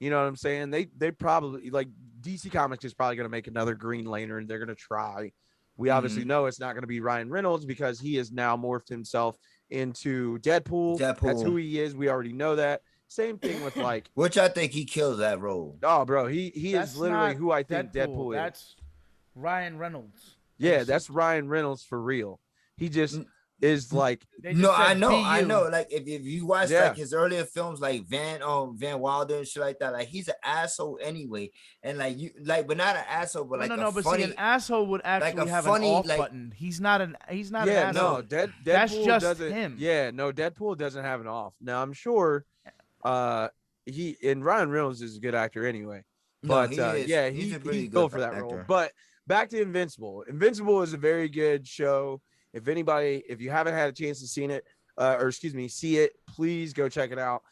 You know what I'm saying? They probably like DC Comics is probably going to make another Green Lantern. They're going to try. We obviously know it's not going to be Ryan Reynolds because he has now morphed himself into Deadpool. That's who he is. We already know that. Same thing with like, which I think he kills that role. Oh, bro, he is literally who I think Deadpool is. That's Ryan Reynolds. Yeah, that's Ryan Reynolds for real. He just is like, no, I know. Like if you watch like his earlier films, like Van Wilder and shit like that, like he's an asshole anyway, and like but not an asshole, but but see, an asshole would actually have an off button. He's not an asshole. No, Deadpool that's just doesn't, him. Yeah, no, Deadpool doesn't have an off. Now I'm sure, Ryan Reynolds is a good actor anyway, but he's built for that role. But back to Invincible. Invincible is a very good show. If you haven't had a chance to see it, please go check it out.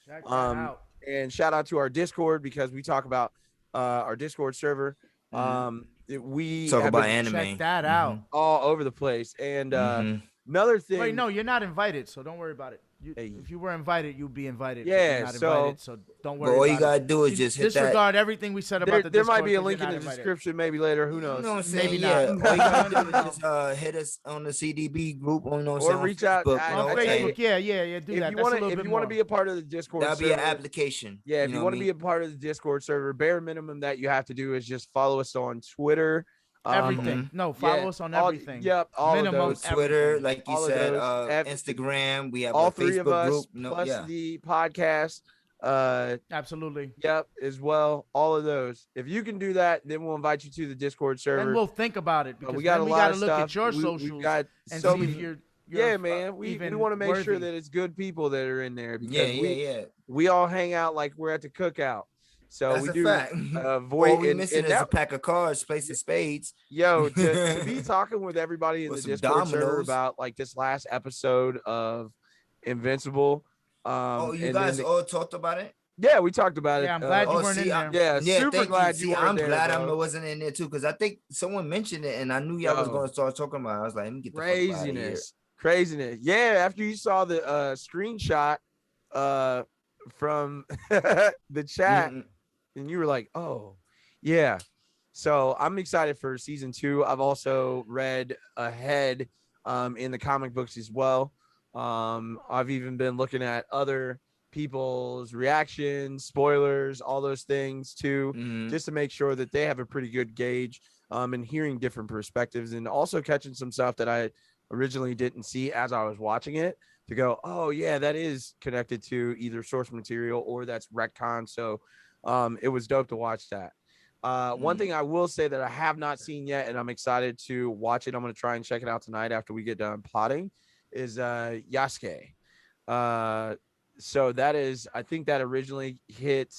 And shout out to our Discord because we talk about our Discord server. We talk about anime. Check that out all over the place. And another thing. Wait, no, you're not invited, so don't worry about it. If you were invited, you'd be invited. Yeah, you're not invited, so don't worry. But all about you gotta do is just disregard everything we said about the Discord. There might be a link in the description, maybe later. Who knows? You know what I'm saying? Maybe not. All you gotta do is just hit us on the C.D.B group, or reach out on Facebook. Yeah, do that. If you want to be a part of the Discord, that'll be an application. Yeah, if you want to be a part of the Discord server, bare minimum that you have to do is just follow us on Twitter. Everything. Follow us on everything. All minimum of those. Twitter, like you said, Instagram. We have all a three Facebook of us, group. plus the podcast. Absolutely. Yep, as well. All of those. If you can do that, then we'll invite you to the Discord server. And we'll think about it because we got a lot of look stuff. At your socials. We got and so see many. If you're yeah, man. We want to make sure that it's good people that are in there. Because we all hang out like we're at the cookout. So that's we a do fact. avoid. All we missing is a pack of cards, place of spades. Yo, to be talking with everybody in the Discord server about like this last episode of Invincible. You guys all talked about it? Yeah, we talked about it. Yeah, I'm glad you weren't in there. Super glad you weren't there. I'm glad I wasn't in there too, because I think someone mentioned it, and I knew y'all was going to start talking about it. I was like, let me get the fuck out of here. Craziness. Yeah, after you saw the screenshot from the chat, and you were like, oh, yeah. So I'm excited for season 2. I've also read ahead in the comic books as well. I've even been looking at other people's reactions, spoilers, all those things too, just to make sure that they have a pretty good gauge, and hearing different perspectives, and also catching some stuff that I originally didn't see as I was watching it to go, oh yeah, that is connected to either source material or that's retcon. So it was dope to watch that. One thing I will say that I have not seen yet, and I'm excited to watch it. I'm going to try and check it out tonight after we get done plotting. Is Yasuke. So that is, I think that originally hit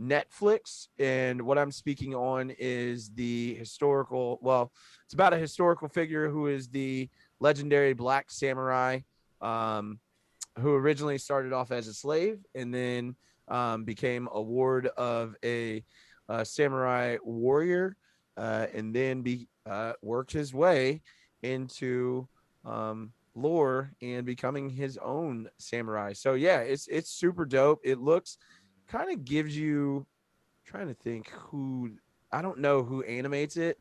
Netflix, and what I'm speaking on is the historical. Well, it's about a historical figure who is the legendary Black Samurai, um, who originally started off as a slave and then became a ward of a samurai warrior, and then worked his way into lore and becoming his own samurai. So yeah, it's super dope. It looks kind of gives you, trying to think who, I don't know who animates it.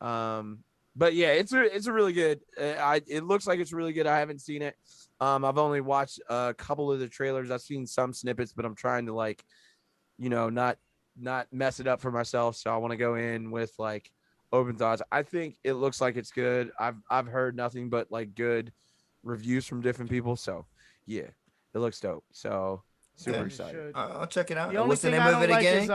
But yeah, it's a really good. It looks like it's really good. I haven't seen it. I've only watched a couple of the trailers. I've seen some snippets, but I'm trying to like, not mess it up for myself. So I want to go in with like open thoughts. I think it looks like it's good. I've heard nothing but like good reviews from different people. So yeah, it looks dope. So super Okay. excited. I'll check it out. The only What's the thing name I of don't it like again? is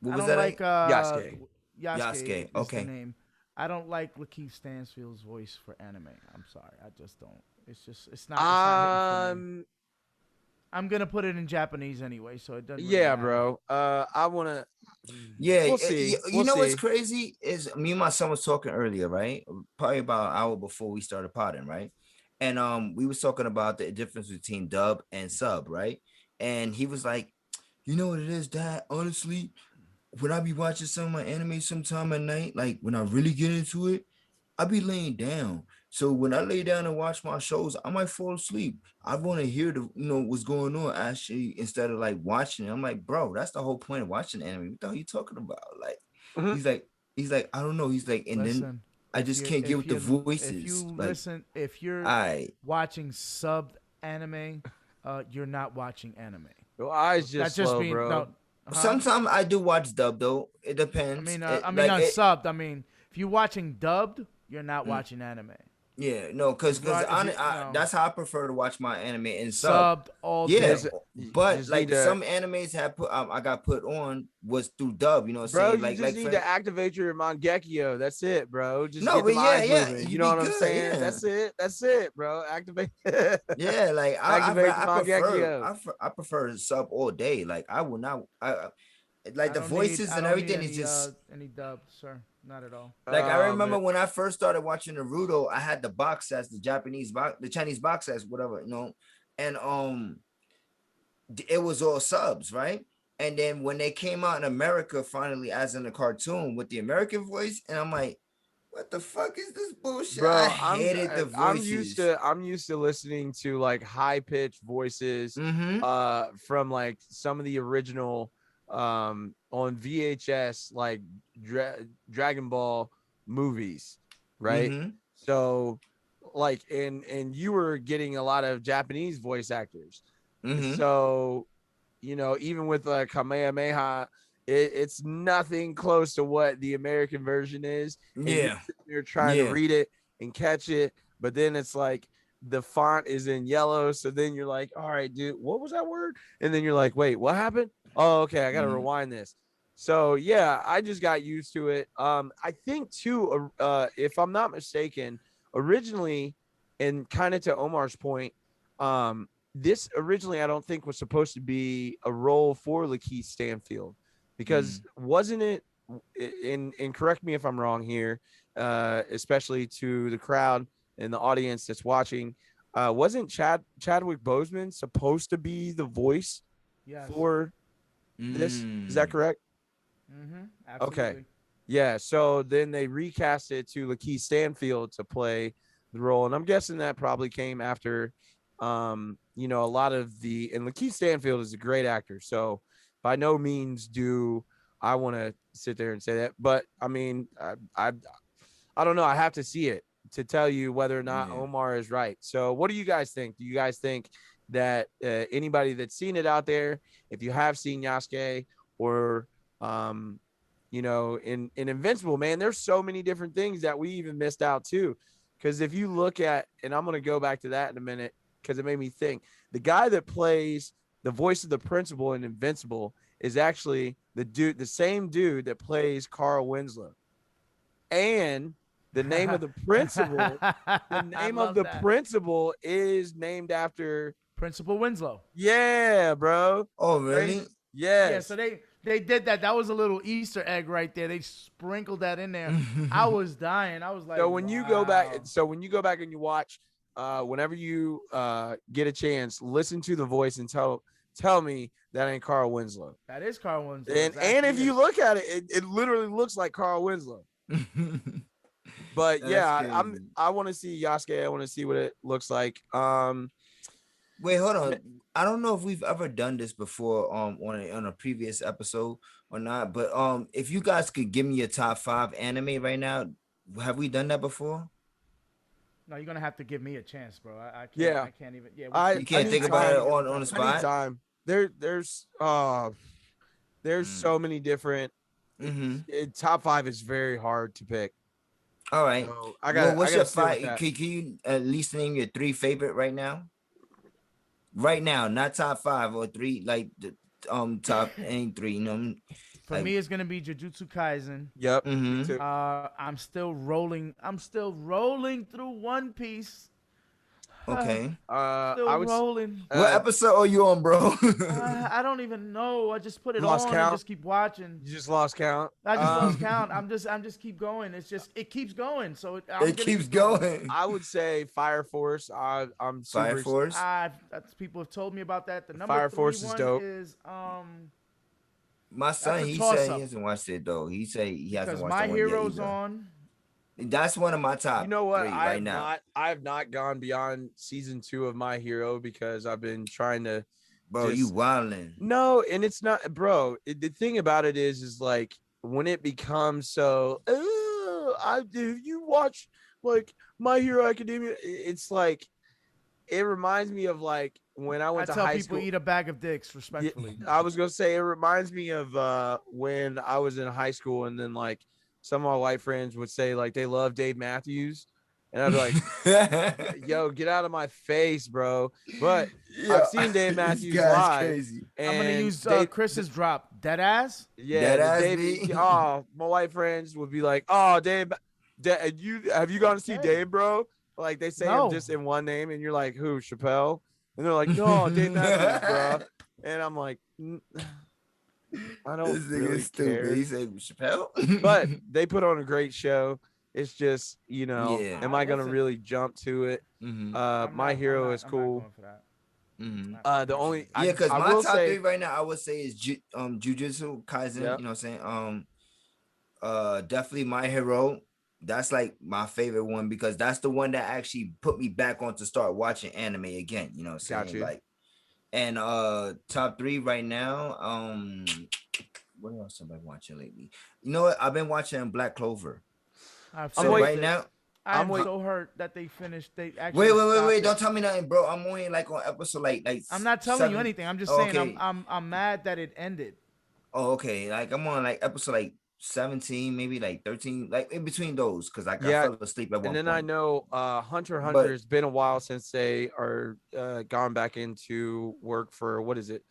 What I was don't that? like Yasuke. Yasuke is Okay. the name. I don't like Lakeith Stanfield's voice for anime. I'm sorry, I just don't. It's not hitting for me. I'm gonna put it in Japanese anyway, so it doesn't. Really Yeah, matter. bro. I wanna. Yeah, We'll see. you know what's See. crazy is me and my son was talking earlier, right? Probably about an hour before we started potting, right? And we was talking about the difference between dub and sub, right? And he was like, you know what it is, Dad? Honestly, when I be watching some of my anime sometime at night, like when I really get into it, I be laying down. So when I lay down and watch my shows, I might fall asleep. I want to hear what's going on actually instead of like watching it. I'm like, bro, that's the whole point of watching anime. What the hell are you talking about? Like, Mhm. he's like, I don't know. He's like, and then Listen, I just can't get with the if voices. you Like, listen, if you're I watching subbed anime, you're not watching anime. Your eyes That just just slow, mean bro. no. Huh? sometimes I do watch dub though. It depends. I mean Like not it, subbed. I mean, if you're watching dubbed, you're not watching anime. yeah, no, If you, if you, no, that's how I prefer to watch my anime in sub. subbed all Yeah, There's day. you but just need like to, some animes have put I got put on was through dub. You know what I'm bro. saying? You just need to activate your Mangekyo. That's it, bro. Just no, get but them yeah, eyes yeah, moving. you You know be what I'm good. saying? Yeah, That's it. That's it, bro. Activate. yeah. Like Activate the I prefer Mangekyo. I prefer sub all day. Like I will not. Like the voices I and don't need everything is just any dub, sir. Not at all. like I Oh remember man, when I first started watching Naruto, I had the box sets, the Chinese box sets, whatever, and it was all subs, right? And then when they came out in America, finally, as in a cartoon with the American voice, and I'm like, what the fuck is this bullshit? I bro. hated the voices. I'm used to listening to like high pitched voices, Mm-hmm. from like some of the original, on VHS like Dragon Ball movies, right? Mm-hmm. So like, and you were getting a lot of Japanese voice actors. Mm-hmm. So, even with Kamehameha, it's nothing close to what the American version is. And you're Yeah. sitting there trying to Yeah. read it and catch it, but then it's like the font is in yellow. So then you're like, all right, dude, what was that word? And then you're like, wait, what happened? Oh, okay, I gotta Mm-hmm. rewind this. So yeah, I just got used to it. I think too, if I'm not mistaken, originally, and kind of to Omar's point, this originally I don't think was supposed to be a role for Lakeith Stanfield, because wasn't it? And correct me if I'm wrong here, especially to the crowd and the audience that's watching. Wasn't Chadwick Boseman supposed to be the voice Yes. for this? Is that correct? Absolutely. Okay. Yeah. So then they recast it to Lakeith Stanfield to play the role, and I'm guessing that probably came after, a lot of and Lakeith Stanfield is a great actor. So by no means do I want to sit there and say that, but I mean, I don't know. I have to see it to tell you whether or not Yeah. Omar is right. So what do you guys think? Do you guys think that anybody that's seen it out there, if you have seen Yasuke, or in Invincible, man, there's so many different things that we even missed out too. Because if you look at, and I'm gonna go back to that in a minute, because it made me think. The guy that plays the voice of the principal in Invincible is actually the same dude that plays Carl Winslow. And the name of the principal, principal is named after Principal Winslow. Yeah, bro. Oh, really? Yes. Yeah, so they did that. That was a little Easter egg right there. They sprinkled that in there. I was dying. I was like, So when you go back, wow. and you watch, whenever you get a chance, listen to the voice and tell me that ain't Carl Winslow. That is Carl Winslow. And if you look at it, it literally looks like Carl Winslow. But yeah, I want to see Yasuke. I want to see what it looks like. Wait, hold on. I don't know if we've ever done this before on a previous episode or not, but if you guys could give me a top 5 anime right now, have we done that before? No, you're gonna have to give me a chance, bro. I can't. Yeah. I can't even. Yeah, you can't think about it on the spot. I need time. There's so many different. Top 5 is very hard to pick. All right. So what's your 5? Can you at least name your 3 favorite right now? Right now, not top 5 or 3, like the top 3. You know, for me, it's gonna be Jujutsu Kaisen. Yep. Mm-hmm. Me too. I'm still rolling through One Piece. Okay. I was rolling. What episode are you on, bro? I don't even know. I just put it Lost on count? and just keep watching. You just lost count. I just lost count. I'm just keep going. It keeps going. So it keeps going. I would say Fire Force. I'm super Fire Force. That's people have told me about that. The number Fire 3 Force is one dope. is My son, he said toss-up. he hasn't watched it though. He said he hasn't because watched My the one Hero's yet either. on. That's one of my top. You know what? 3 right now. I have not gone beyond season 2 of My Hero because I've been trying to. Bro, you wildin'. No, and it's not, bro. The thing about it is like when it becomes so. If you watch like My Hero Academia, it's like it reminds me of like when I went to high school. I tell people eat a bag of dicks, respectfully. Yeah, I was gonna say it reminds me of when I was in high school, and then like some of my white friends would say like they love Dave Matthews, and I'd be like, "Yo, get out of my face, bro!" But I've seen Dave Matthews live. Crazy. I'm gonna use Chris's drop. Deadass. Yeah, Deadass. Oh, my white friends would be like, "Oh, Dave, have you gone to see Dave, bro?" Like they say him just in one name, and you're like, "Who? Chappelle?" And they're like, "No, Dave Matthews, bro." And I'm like, I don't really care. He said Chappelle, but they put on a great show. It's just, am I gonna really jump to it? My Hero is cool. The only because my top 3 right now I would say is Jujutsu Kaisen. Yep. You know what I'm saying? Definitely My Hero. That's like my favorite one because that's the one that actually put me back on to start watching anime again. You know what I'm saying? Like, and top 3 right now. What else have I been watching lately? You know what? I've been watching Black Clover. I'm so hurt that they finished. They actually wait! Don't tell me nothing, bro. I'm only like on episode like. I'm not telling you anything. I'm just saying okay. I'm mad that it ended. Oh, okay. Like I'm on like episode like 17, maybe like 13, like in between those, because I fell asleep at one point. And then I know Hunter x Hunter. It's been a while since they are gone back into work for what is it?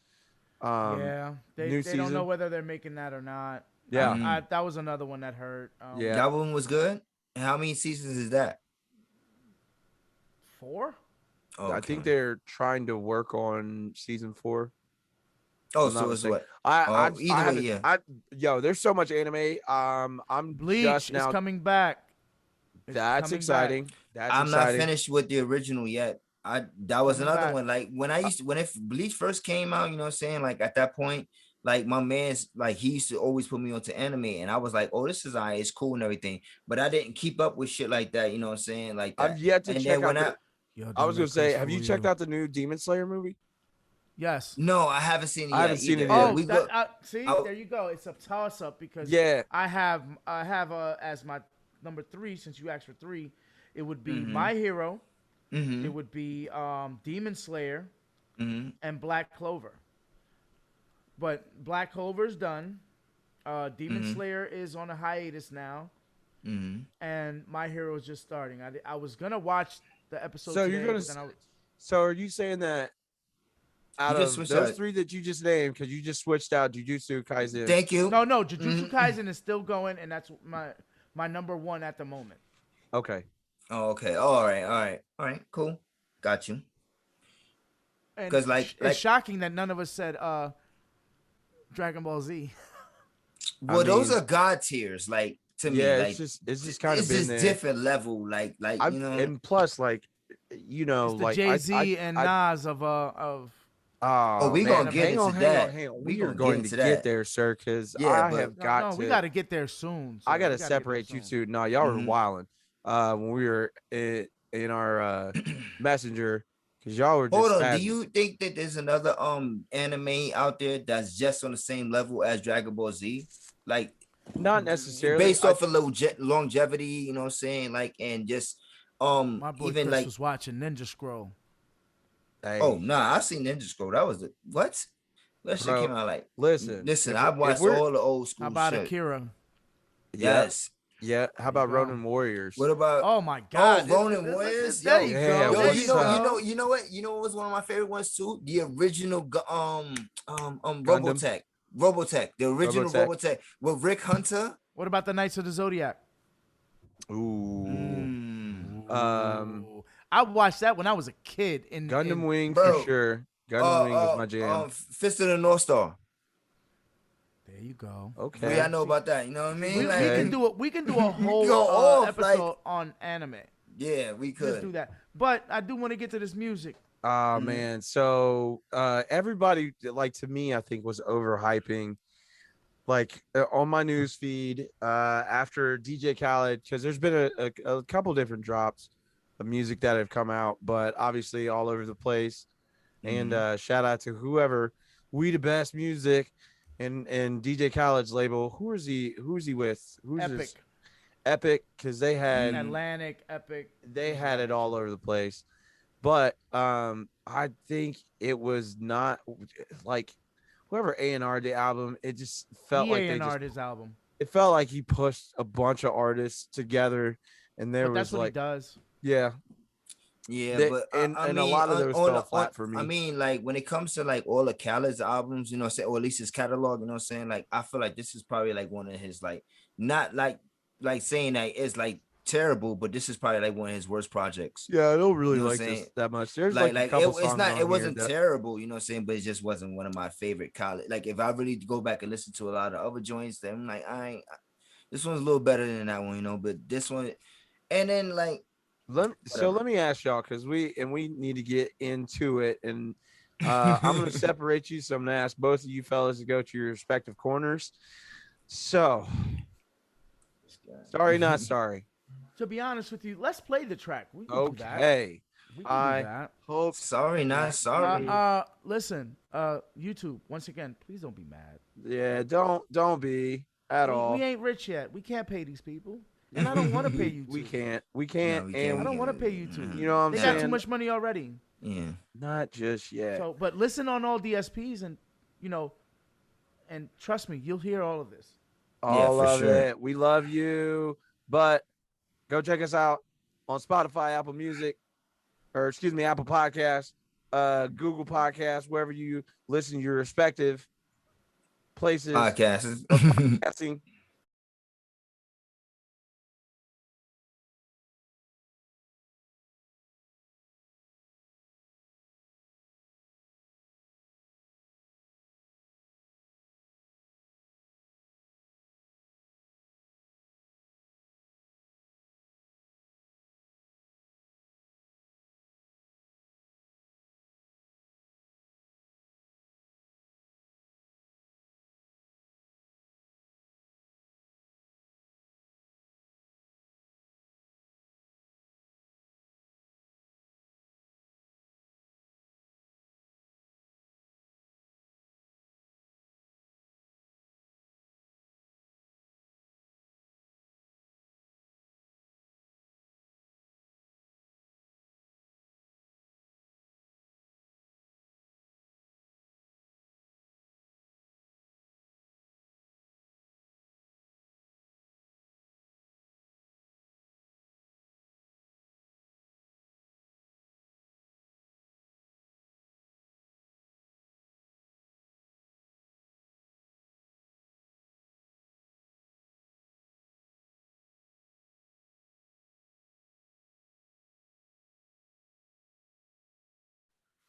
They don't know whether they're making that or not. Yeah, that was another one that hurt. That one was good. And how many seasons is that? 4. Okay. I think they're trying to work on season 4. Oh, so it's what? There's so much anime. I'm Bleach just now is coming back. That's exciting. I'm not finished with the original yet. That was another one. Like when if Bleach first came out, you know what I'm saying? Like at that point, like my man's like he used to always put me onto anime, and I was like, oh, this is it's cool and everything. But I didn't keep up with shit like that, you know what I'm saying? Like that. I've yet to check out. I was gonna say, have you checked out the new Demon Slayer movie? Yes. No, I haven't seen it yet. I haven't seen it yet. There you go. It's a toss up because I have as my number 3, since you asked for 3, it would be My Hero. It would be Demon Slayer and Black Clover. But Black Clover's done. Demon Slayer is on a hiatus now. Mm-hmm. and My Hero is just starting. I was gonna watch the episode So today, but then so are you saying that You out just of switch those out. three that you just named, because you just switched out Jujutsu Kaisen? Thank you. no Jujutsu Mhm. Kaisen is still going, and that's my number one at the moment. Okay. Oh, okay. All right. All right. All right. Cool. Got you. And Cause it's shocking that none of us said Dragon Ball Z. I well, those mean, are god tiers. Like to me, yeah, like it's just kind of it's been just there. different level. Like I you know. and plus, like, It's the like Jay Z and I Nas of Oh, oh we man, gonna get anime. into that. hang on. We We are gonna get going to into get that. there, sir, because Yeah, I but have got No, we to. got to get there soon. I Sir. got We to got to get there separate you soon. two. No, y'all were mhm. wilding when we were in our messenger, because y'all were Hold just on. Do spazzing. you think that there's another anime out there that's just on the same level as Dragon Ball Z? Like Not necessarily. based off of longevity, you know what I'm saying? Like and just My boy even Chris like was watching Ninja Scroll. oh Hey, nah, I seen Ninja Scroll. That was the what? That shit bro, came out like listen. listen, I If watched we're all the old How school about shit. Akira? yeah, Yes. yeah. How There you about go. Ronin Warriors? What about Oh my oh God! Ronin Warriors? There Yo, you Yeah, go. yo, There what's you up? you know what? You know what was one of my favorite ones too? The original Gundam, Robotech. Robotech, the original Robotech. Robotech with Rick Hunter. What about the Knights of the Zodiac? Ooh. Mm, Um, I watched that when I was a kid. Gundam Wing for bro, sure. Gundam Wing was my jam. Fist of the North Star. There you go. What y'all Okay. know about that? You know what I mean? We Like, Okay. can do it. We can do a we can whole go off like, episode on anime. yeah, we Just do could. that. But I do want to get to this music. Mhm. Man. So everybody, like, to me, I think was overhyping, like, on my news feed after DJ Khaled, because there's been a couple different drops of music that have come out, but obviously all over the place. And Mhm. shout out to whoever, We the Best Music and DJ Khaled's label. Who's he with? Who's his Epic, Epic? Because Mhm. Atlantic, Epic. they There's a had whole it bunch all of them. over the place. But I think it was not like whoever A&R the album, it just felt He like they just A&R'd his album, it felt like he pushed a bunch of artists together, and there but that's was what he like, does. yeah, Yeah, that but and I a mean, lot of those fell flat for I me. mean, like when it comes to like all of Khaled's albums, you know, say or at least his catalog, you know, what I'm saying like I feel like this is probably like one of his like not like saying that it's like terrible, but this is probably like one of his worst projects. Yeah, I don't You really know what I'm like saying? this that much. There's like a couple It's songs not on it here wasn't that terrible, you know what I'm saying, but it just wasn't one of my favorite Khaled. Like if I really go back and listen to a lot of other joints, then I'm like this one's a little better than that one, you know, but this one and then like let whatever. me ask y'all, because we need to get into it, and I'm gonna separate you, so I'm gonna ask both of you fellas to go to your respective corners. So sorry, not sorry. To be honest with you, let's play the track. We can do that. Okay. We can do I that. hope Sorry, not sorry. Listen, YouTube, once again, please don't be mad. yeah, don't be at We all. ain't rich yet. We can't pay these people. And I don't want to pay We YouTube. can't. We No, can't. we can't. I And don't want to pay YouTube. you know what I'm They got too saying? much money already. Yeah. Not just yet. So, but listen on all DSPs and, you know, and trust me, you'll hear all of this. Yeah, All for of sure. it. We love you. But go check us out on Spotify, Apple Music, or excuse me, Apple Podcasts, Google Podcasts, wherever you listen to your respective places of Podcasts. podcasting.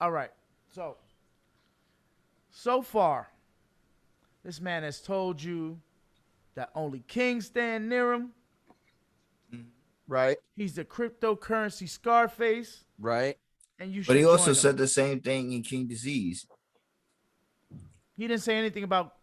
All right. So far, this man has told you that only kings stand near him. Right. He's the cryptocurrency Scarface. Right. And you should But he also join said him. the same thing in King Disease. He didn't say anything about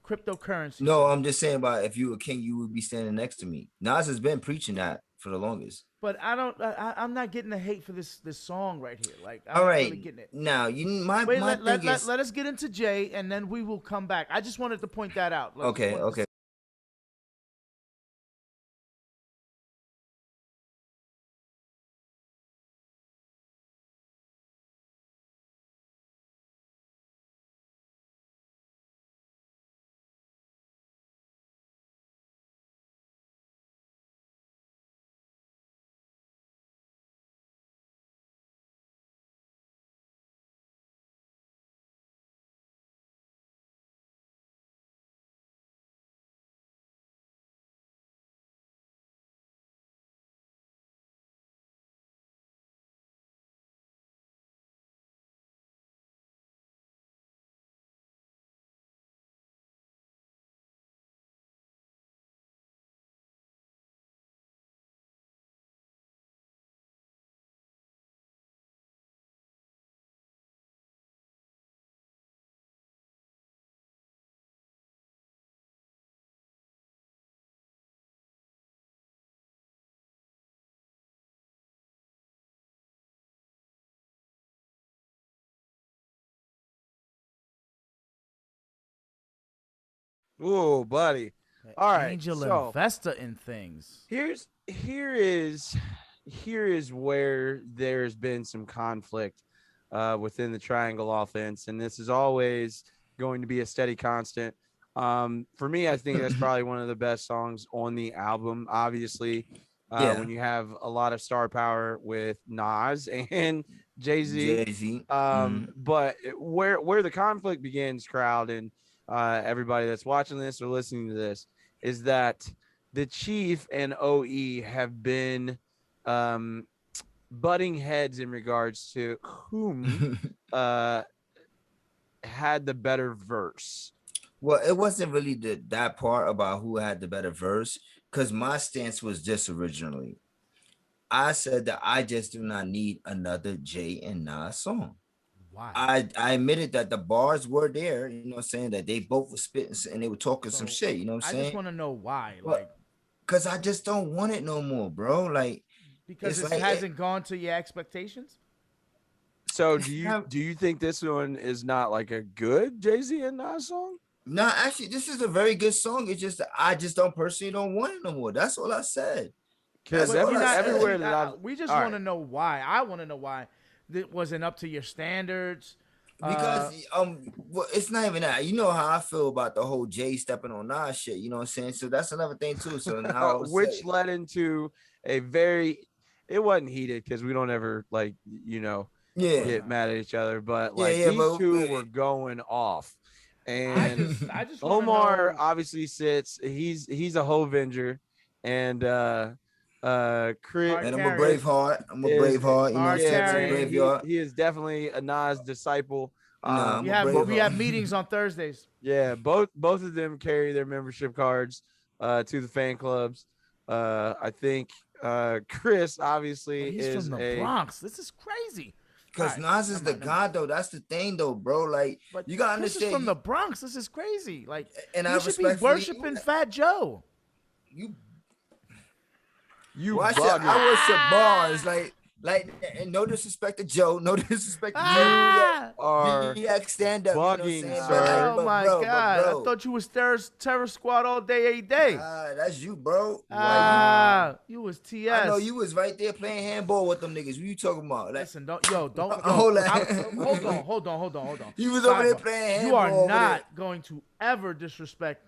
cryptocurrency. No, sir. I'm just saying about if you were king, you would be standing next to me. Nas has been preaching that for the longest. But I'm not getting the hate for this song right here. Like, I'm All not right, really getting it. now my Wait, my thing is let us get into Jay, and then we will come back. I just wanted to point that out. okay. Ooh, buddy. All right. Angel So investor in things. here is where there's been some conflict within the Triangle Offense, and this is always going to be a steady constant. For me, I think that's probably one of the best songs on the album. Obviously, when you have a lot of star power with Nas and Jay-Z. But where the conflict begins, crowd, and everybody that's watching this or listening to this, is that the Chief and OE have been butting heads in regards to whom had the better verse. Well, it wasn't really that part about who had the better verse, because my stance was this originally. I said that I just do not need another Jay and Nas song. Why? I admitted that the bars were there, you know what I'm saying, that they both were spitting and they were talking some shit, you know what I'm saying? I just want to know why. Well, like, because I just don't want it no more, bro. Like, because it hasn't gone to your expectations. So do you think this one is not like a good Jay-Z and Nas song? No, actually, this is a very good song. It's just I just personally don't want it no more. That's all I said. Because everywhere that we just want to know why. I want to know why it wasn't up to your standards. Because well, it's not even that. You know how I feel about the whole Jay stepping on Nas shit. You know what I'm saying? So that's another thing too. So now which led into a very, it wasn't heated because we don't ever like get mad at each other, but like these two were going off. And I just Omar obviously sits. He's a Hovenger, and Chris, and I'm a Braveheart. You know, Braveheart. He is definitely a Nas disciple. We have meetings on Thursdays. Yeah, both of them carry their membership cards to the fan clubs. I think Chris obviously he's is from the Bronx. This is crazy. Because Nas is the god, though. That's the thing, though, bro. Like, but you gotta understand. Chris is from the Bronx. This is crazy. Like, and you should be worshiping Fat Joe. You bugging. I worship bars, and no disrespect to Joe, no disrespect to you. Or stand up, bugging, you know sir. Oh my God! I thought you was Terror Squad all day, day. That's you, bro. You was TS. I know you was right there playing handball with them niggas. What you talking about? Like, listen, don't hold on. Hold on. You was over there playing handball. You are not going to ever disrespect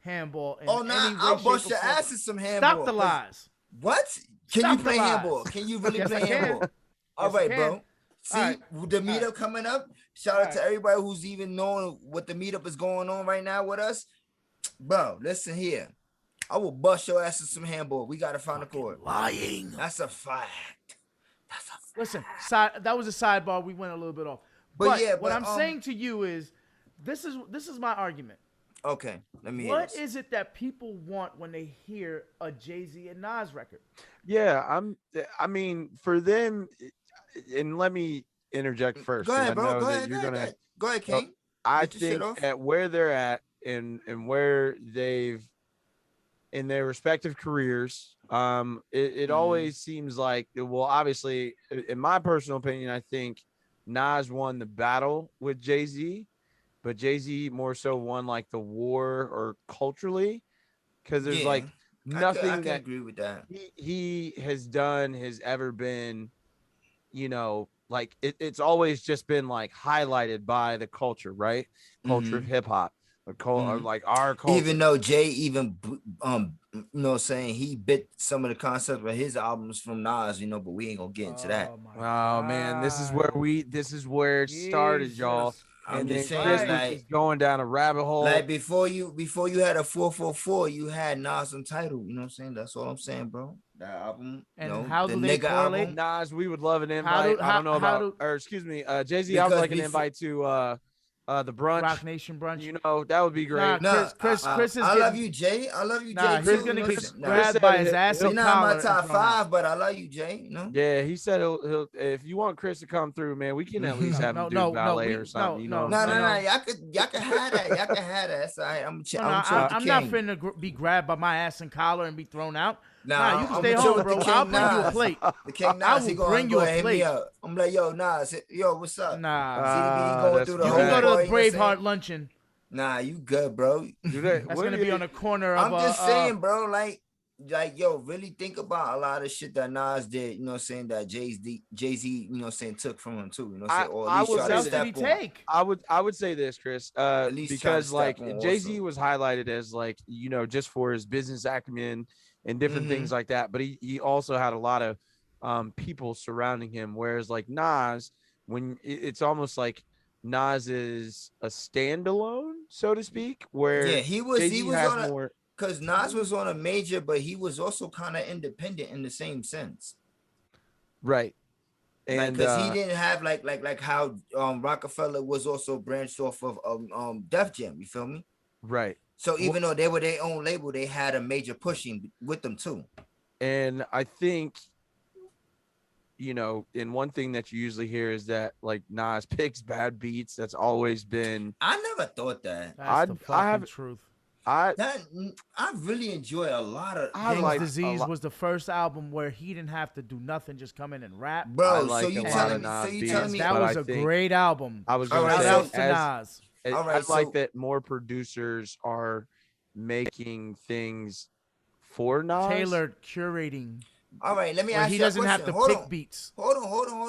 handball in any way, I'll shape, bust or your form. ass in some handball. Stop the lies. What? Can you play handball? Can you really play handball? All right, bro. See, the meetup coming up. Shout out to everybody who's even knowing what the meetup is going on right now with us. Bro, listen here. I will bust your ass in some handball. We got to find a court. Lying. That's a fact. Listen, that was a sidebar. We went a little bit off. But yeah, what I'm saying to you is, this is my argument. Okay, let me hear What this. is it that people want when they hear a Jay-Z and Nas record? Yeah, I mean, for them, and let me interject first Go because I ahead, bro. know Go that ahead. you're gonna. Go ahead, So King. I Get your shit think off. at where they're at and where they've in their respective careers, it always seems like, well, obviously, in my personal opinion, I think Nas won the battle with Jay-Z, but Jay-Z more so won like the war or culturally, because there's Yeah, like I nothing can that agree with that. he has done has ever been, like it's always just been like highlighted by the culture, right? Culture of hip hop, or like our culture. Even though Jay you know what I'm saying, he bit some of the concepts of his albums from Nas, but we ain't gonna get into that. Oh man, this is where it started, y'all. Jesus. I'm And just then Chris saying, was like, just going down a rabbit hole. like before you had a 444, you had Nas Untitled. You know what I'm saying? That's all I'm saying, bro. That album, And how the do they nigga correlate? album. Nas, we would love an How invite. do- I don't know how about, do- or excuse me, Jay-Z. I would Because like an invite to the brunch. Rock Nation brunch. That would be great. Nah, Chris is I getting, love you, Jay. I love you, Nah, Jay. he's Too, gonna you know get what I'm saying? grabbed said by his ass You're and not in my collar. top and thrown out. 5, but I love you, Jay. Yeah, he said he'll if you want Chris to come through, man, we can at least have him do valet or something. You know what I'm saying? No. Y'all can have that. Y'all can have that. That's all right. I'm chill with I'm the not king. finna be grabbed by my ass and collar and be thrown out. Nah, you can I'm stay gonna chill home, with the bro. king I'll bring you a Nas. plate. The king I Nas, will he gonna bring go you a and hit me plate. up. I'm like, yo, Nas, yo, what's up? Nah, C.D.B going that's through the you whole can go to boy, the you know what I'm Braveheart saying? luncheon. Nah, you good, bro. That's gonna be on the corner of. I'm just saying, bro. Like, yo, really think about a lot of shit that Nas did. You know what I'm saying? That Jay-Z, you know what I'm saying, took from him too. You know what I'm saying? Or at least what try to else did he step on. take? I would say this, Chris, least try to because like step on Jay-Z also. was highlighted as like, just for his business acumen and different things like that. But he also had a lot of people surrounding him. Whereas like Nas, it's almost like Nas is a standalone, so to speak, where Yeah, he was has on more. because Nas was on a major, but he was also kind of independent in the same sense. Right. Like, And because he didn't have like how Rockefeller was also branched off of Def Jam. You feel me? right. So even though they were their own label, they had a major pushing with them too. And I think, and one thing that you usually hear is that like Nas picks bad beats. That's always been. I never thought that. That's the fucking truth. I really enjoy a lot of. King's Disease was the first album where he didn't have to do nothing, just come in and rap. Bro, like so you telling me that was a great album. I was going shout to out say, to Nas. I like that more producers are making things for Nas. Tailored curating. All right, let me ask you a question. He doesn't have to pick beats. Hold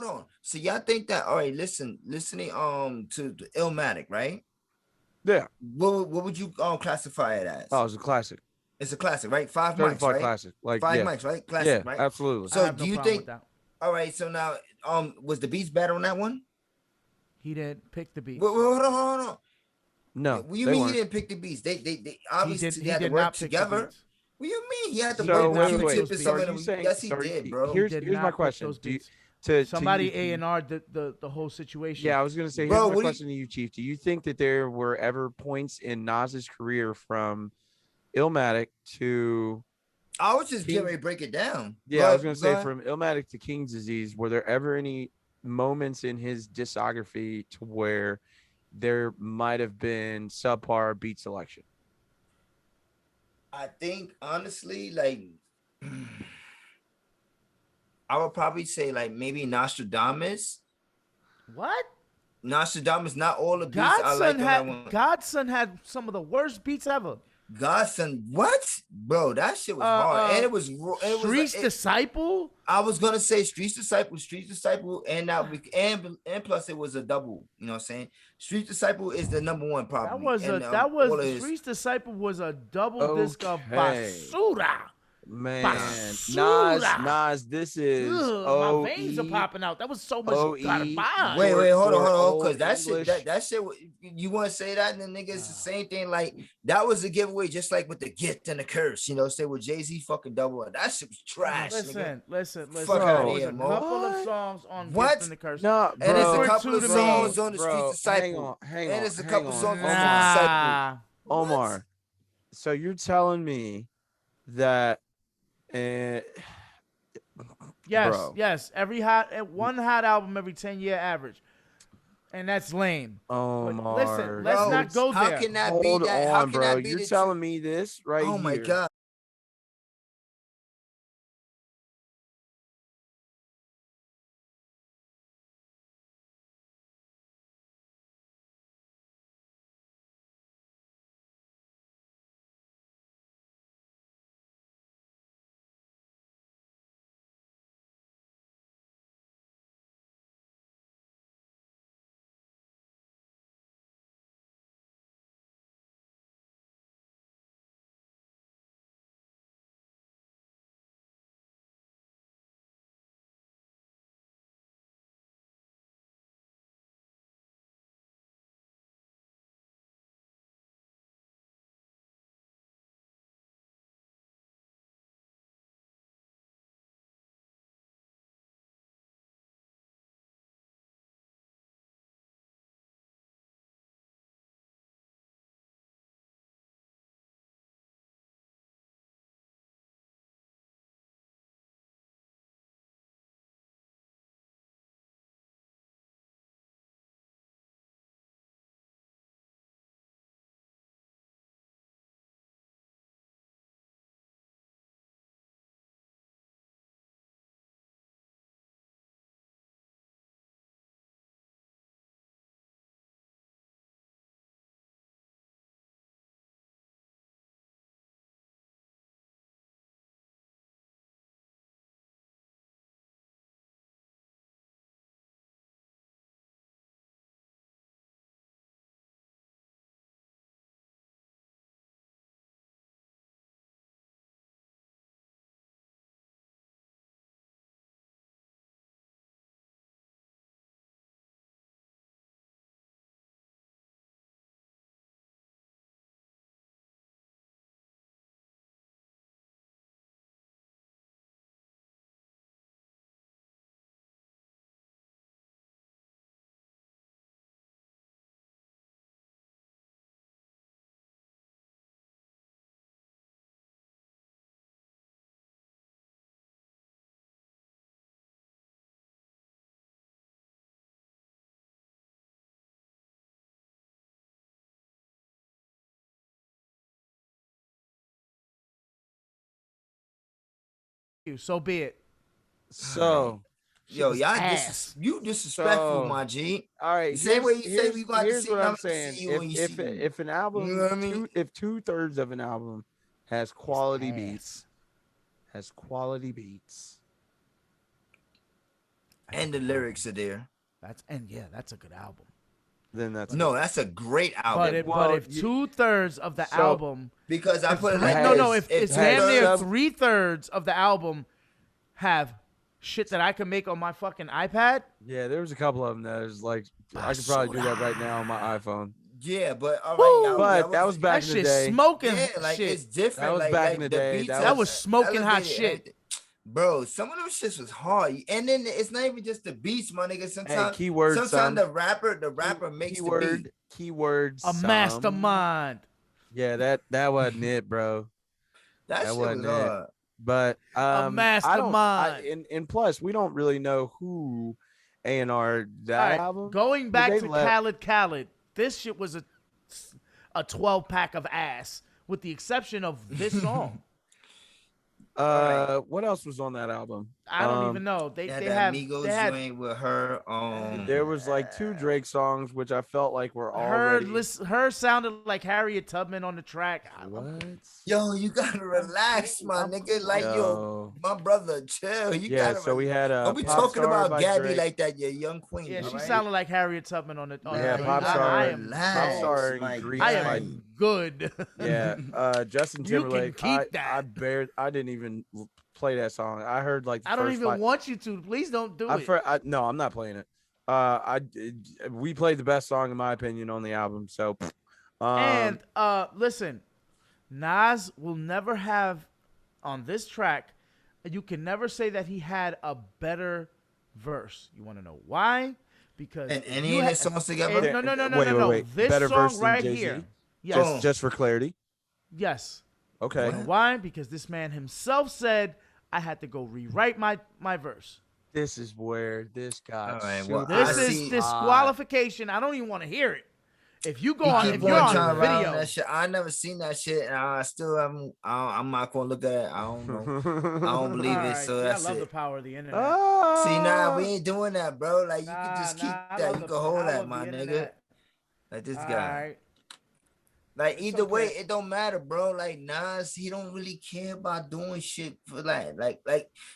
on. So y'all think that? All right, listening to the Illmatic, right? Yeah. What would you classify it as? Oh, it's a classic. It's a classic, right? 5 mics, right? Classic, like 5 mics, right? Classic, yeah, right? Absolutely. So do you think? All right, so now, was the beats better on that one? He didn't pick the beats. Hold on. No. What do you mean he didn't pick the beats? They obviously he had to did work not pick together. the beats. What do you mean? He had to So, work with wait. Q-Tip and some of them. Yes, he did, bro. Here's my question. Somebody A&R'd the whole situation. Yeah, I was gonna say, here's my question to you, Chief. Do you think that there were ever points in Nas's career from Illmatic to? I was just getting ready to break it down. Yeah, I was gonna say from Illmatic to King's Disease, were there ever any moments in his discography to where there might have been subpar beat selection? I think honestly, like I would probably say like maybe Nostradamus. What? Nostradamus, not all the beats I like on that one. Godson had some of the worst beats ever. Godson, what? Bro, that shit was hard. And it was Street's Disciple? I was gonna say Street's Disciple, and now and plus it was a double, you know what I'm saying? Street's Disciple is the number one probably. Street's Disciple was a double disc of basura. Man, Basura. Nas, this is Ugh, my veins are popping out. That was so much garbage. Wait, hold for on, because English. that shit. You want to say that, and the niggas the same thing. Like that was a giveaway, just like with the gift and the curse. You know, say with Jay-Z fucking double. That shit was trash. Listen. Fuck There outta was here, a Mo. couple of songs on What? Gift and the Curse. No, And there's a couple two of to songs me. on the Street Disciple. Hang And on, there's a hang couple on. songs on the Street Disciple. Omar. So you're telling me that Yes, bro. yes. One hot album every 10-year average. And that's lame. Omar. Listen, let's not go there. How can that be Hold that? on, How can bro. that be You're the telling truth? me this right here. Oh my God. So be it. So, Yo, y'all ass. you disrespectful, So, my G. all right. The same way you say we got to here's see what I'm I'm saying. see you when you see me. If an album, You know what I mean? if 2/3 of an album has quality beats, And the lyrics are there. That's a good album. then that's That's a great album. But if 2/3 of the album, because I put it like if it's damn near 3/3 of the album have shit that I can make on my fucking iPad. Yeah, there was a couple of them that was like I could probably do that right now on my iPhone. Yeah, but all right, but that was back in the day. Smoking like shit. It's different. That was like, back like in the day. Beats, that was smoking hot shit. Bro, some of those shits was hard. And then it's not even just the beats, my nigga. Sometimes the rapper makes the beat. Keywords. A mastermind. Yeah, that wasn't it, bro. That shit wasn't was hard. But a mastermind. And plus, we don't really know who A&R that album. Going back to Khaled, this shit was a 12-pack of ass, with the exception of this song. What else was on that album? I don't even know. They had have Migos they had joint with her. There was like 2 Drake songs, which I felt like were her. already. Her sounded like Harriet Tubman on the track. What? Yo, you gotta relax, my nigga. Like yo, my brother, chill. You yeah, gotta. so we had a Don't be Pop talking Star about by Gabby Drake. like that, your young queen. Yeah, she right? sounded like Harriet Tubman on the. Yeah, Pop Star and Grease. I am good. Yeah, Justin Timberlake. You can keep that. I didn't even play that song. I heard like the I don't first even 5. want you to. Please don't do it. No, I'm not playing it. We played the best song in my opinion on the album. So, and listen, Nas will never have on this track. You can never say that he had a better verse. You want to know why? Because and any of his songs together. No. Wait. This Better song verse than right Jay-Z? here. Yes. Just for clarity. Yes. Okay. You know why? Because this man himself said I had to go rewrite my verse. This is where this got. This is disqualification. I don't even want to hear it. If you go on, if you're on video, that shit, I never seen that shit, and I still haven't. I'm not gonna look at it. I don't know. I don't believe it. So that's I love it. the power of the internet. See, nah, we ain't doing that, bro. Like you can just keep that. You can hold that, my nigga. Like this guy. Like either way, it don't matter, bro. Like Nas, he don't really care about doing shit for like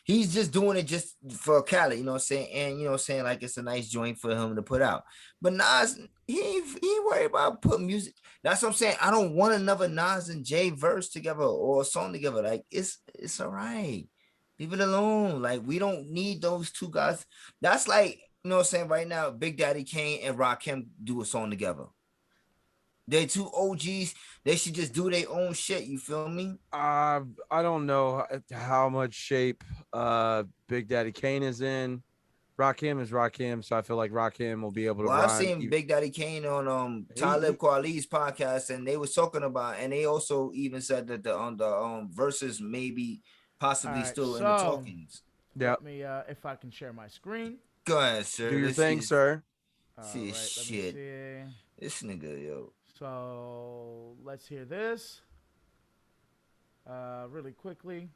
he's just doing it just for Khaled, you know what I'm saying? And you know what I'm saying, like it's a nice joint for him to put out. But Nas, he ain't worried about putting music. That's what I'm saying. I don't want another Nas and Jay verse together or a song together. Like it's all right. Leave it alone. Like we don't need those two guys. That's like, you know what I'm saying, right now, Big Daddy Kane and Rakim do a song together. They 2 OGs. They should just do their own shit. You feel me? I don't know how much shape Big Daddy Kane is in. Rakim is Rakim, so I feel like Rakim will be able to. Well, I've seen Big Daddy Kane on Talib Kweli's podcast, and they was talking about, and they also even said that the verses maybe possibly still in the talkings. Yeah. Let me if I can share my screen. Go ahead, sir. Do your thing, sir. See shit. This nigga, yo. So let's hear this really quickly.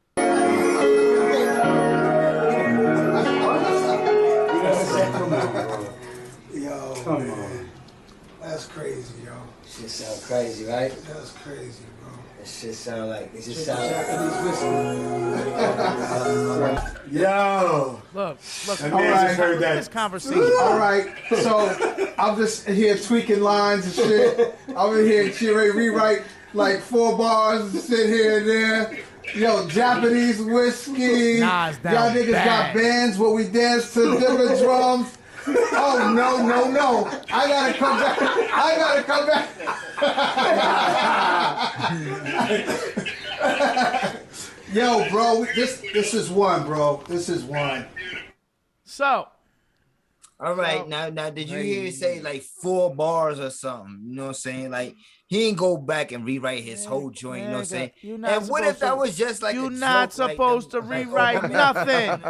Yo, come on. That's crazy, yo. Shit sound crazy, right? That's crazy, bro. That shit sound like it just sound Yo. Look. All right. Heard that. This conversation. All right. So I'm just here tweaking lines and shit. I'm in here cheering, rewrite like 4 bars and sit here and there. Yo, Japanese whiskey. Y'all niggas got bands where we dance to different drums. Oh no! I gotta come back. Yo, bro, this is one, bro. This is one. So, all right, now did you hear say like 4 bars or something? You know what I'm saying? Like he ain't go back and rewrite his whole joint. You know what I'm saying? And what if that was just like you're not supposed to rewrite nothing?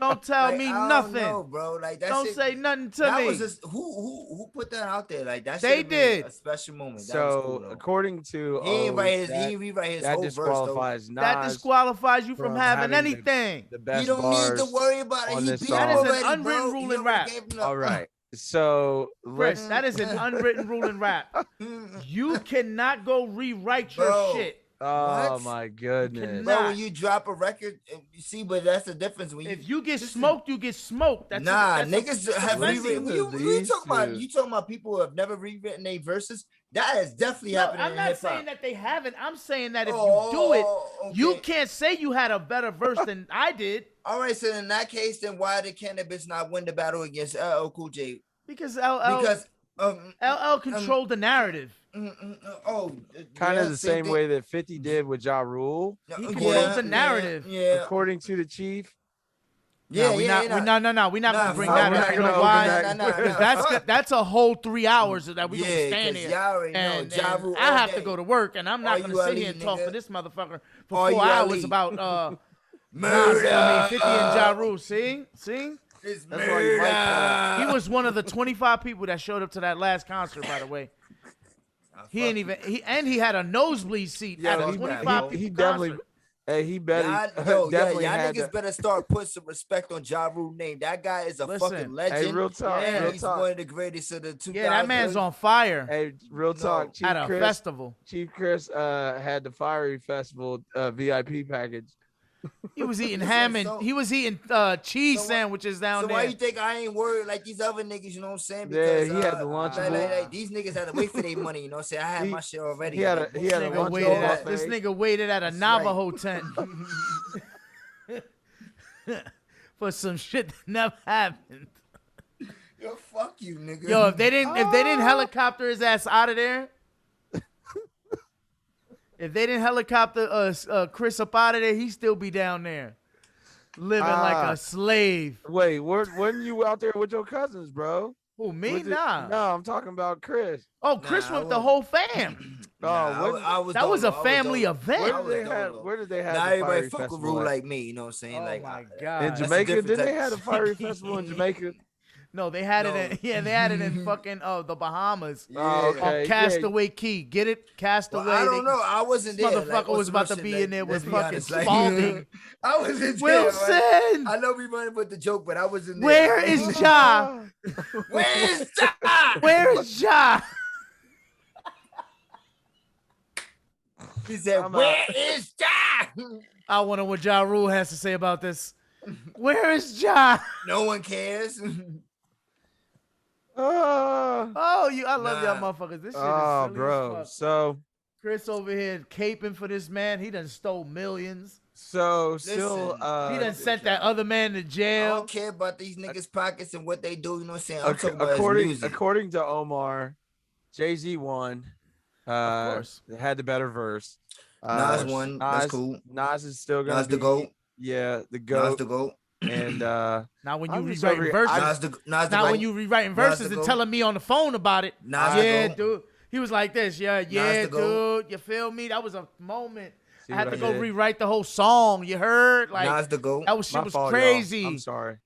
Don't tell me nothing, know, bro. Like that don't say nothing to me. Was just, who put that out there? Like that. They did a special moment. So that was cool, according to he ain't rewrite his whole disqualifies verse. That disqualifies you from having anything. The best you don't need to worry about it. That is an unwritten rule in rap. All right. So Chris, that is an unwritten rule in rap. You cannot go rewrite your shit. Oh my goodness! Bro, when you drop a record, you see, but that's the difference. When if you get smoked, you get smoked. That's niggas have rewritten. You talking about people who have never rewritten their verses? That is definitely happening. I'm not saying that they haven't. I'm saying that if you do it, you can't say you had a better verse than I did. All right, so in that case, then why did Cannabis not win the battle against LL Cool J? Because LL controlled the narrative. Kind of the same way that 50 did with Ja Rule. He controlled the narrative. Yeah. According to the chief. We're not gonna bring that up. You know why? Because that's a whole 3 hours that we gonna stand here. And I have to go to work, and I'm not gonna sit here and talk to this motherfucker for 4 hours about murder. 50 and Ja Rule. See? That's why he was one of the 25 people that showed up to that last concert, by the way. He had a nosebleed seat out of 25 people. Hey, he better y'all definitely had niggas better start putting some respect on Ja Rule name. That guy is a fucking legend. Hey, real talk, and real he's talk. one of the greatest of the 2000s. Yeah, that man's on fire. Hey, real talk. Chief At a Chris, festival. Chief Chris had the Fiery Festival VIP package. He was eating ham and he was eating cheese sandwiches down there. So why you think I ain't worried like these other niggas? You know what I'm saying? Because he had the Lunchable. Like, these niggas had to wait for their money. You know what I'm saying? I had my shit already. He had a Lunchable. This nigga waited at a Navajo tent for some shit that never happened. Yo, fuck you, nigga. Yo, if they didn't helicopter his ass out of there. If they didn't helicopter Chris up out of there, he'd still be down there, living like a slave. Wait, weren't you out there with your cousins, bro? Who, me? Nah. No, I'm talking about Chris. Oh, Chris went with the whole fam. That was a family event. Where did they have Not the everybody Fiery fuck Festival with Rule at? like me, you know what I'm saying? Oh like, my God. In Jamaica, did they have a Fiery Festival in Jamaica? No, they had it in fucking the Bahamas. Oh, okay. On Castaway Key. Get it? Castaway. Well, I don't know. I wasn't there. Motherfucker was about to be in there with fucking Spalding. I wasn't Wilson. there. Right? I know we running with the joke, but I wasn't there. Where is Ja? Where is Ja? Where is Ja? He said, "Where is Ja?" I wonder what Ja Rule has to say about this. Where is Ja? No one cares. I love y'all motherfuckers. This shit is silly bro. as fuck. So Chris over here caping for this man. He done stole millions. So still, he done sent that other man to jail. I don't care about these niggas' pockets and what they do. You know what I'm saying? I'm talking about his music. According to Omar, Jay-Z won. Of course, had the better verse. Nas won. That's cool. Nas is still gonna Nas be the GOAT. Yeah, the GOAT. Nas the GOAT. And now when you rewriting verses, when you rewriting verses and telling me on the phone about it, dude, he was like this, dude, you feel me? That was a moment. I had to go rewrite the whole song. You heard? Like Nas the GOAT. That shit was crazy. Y'all. I'm sorry.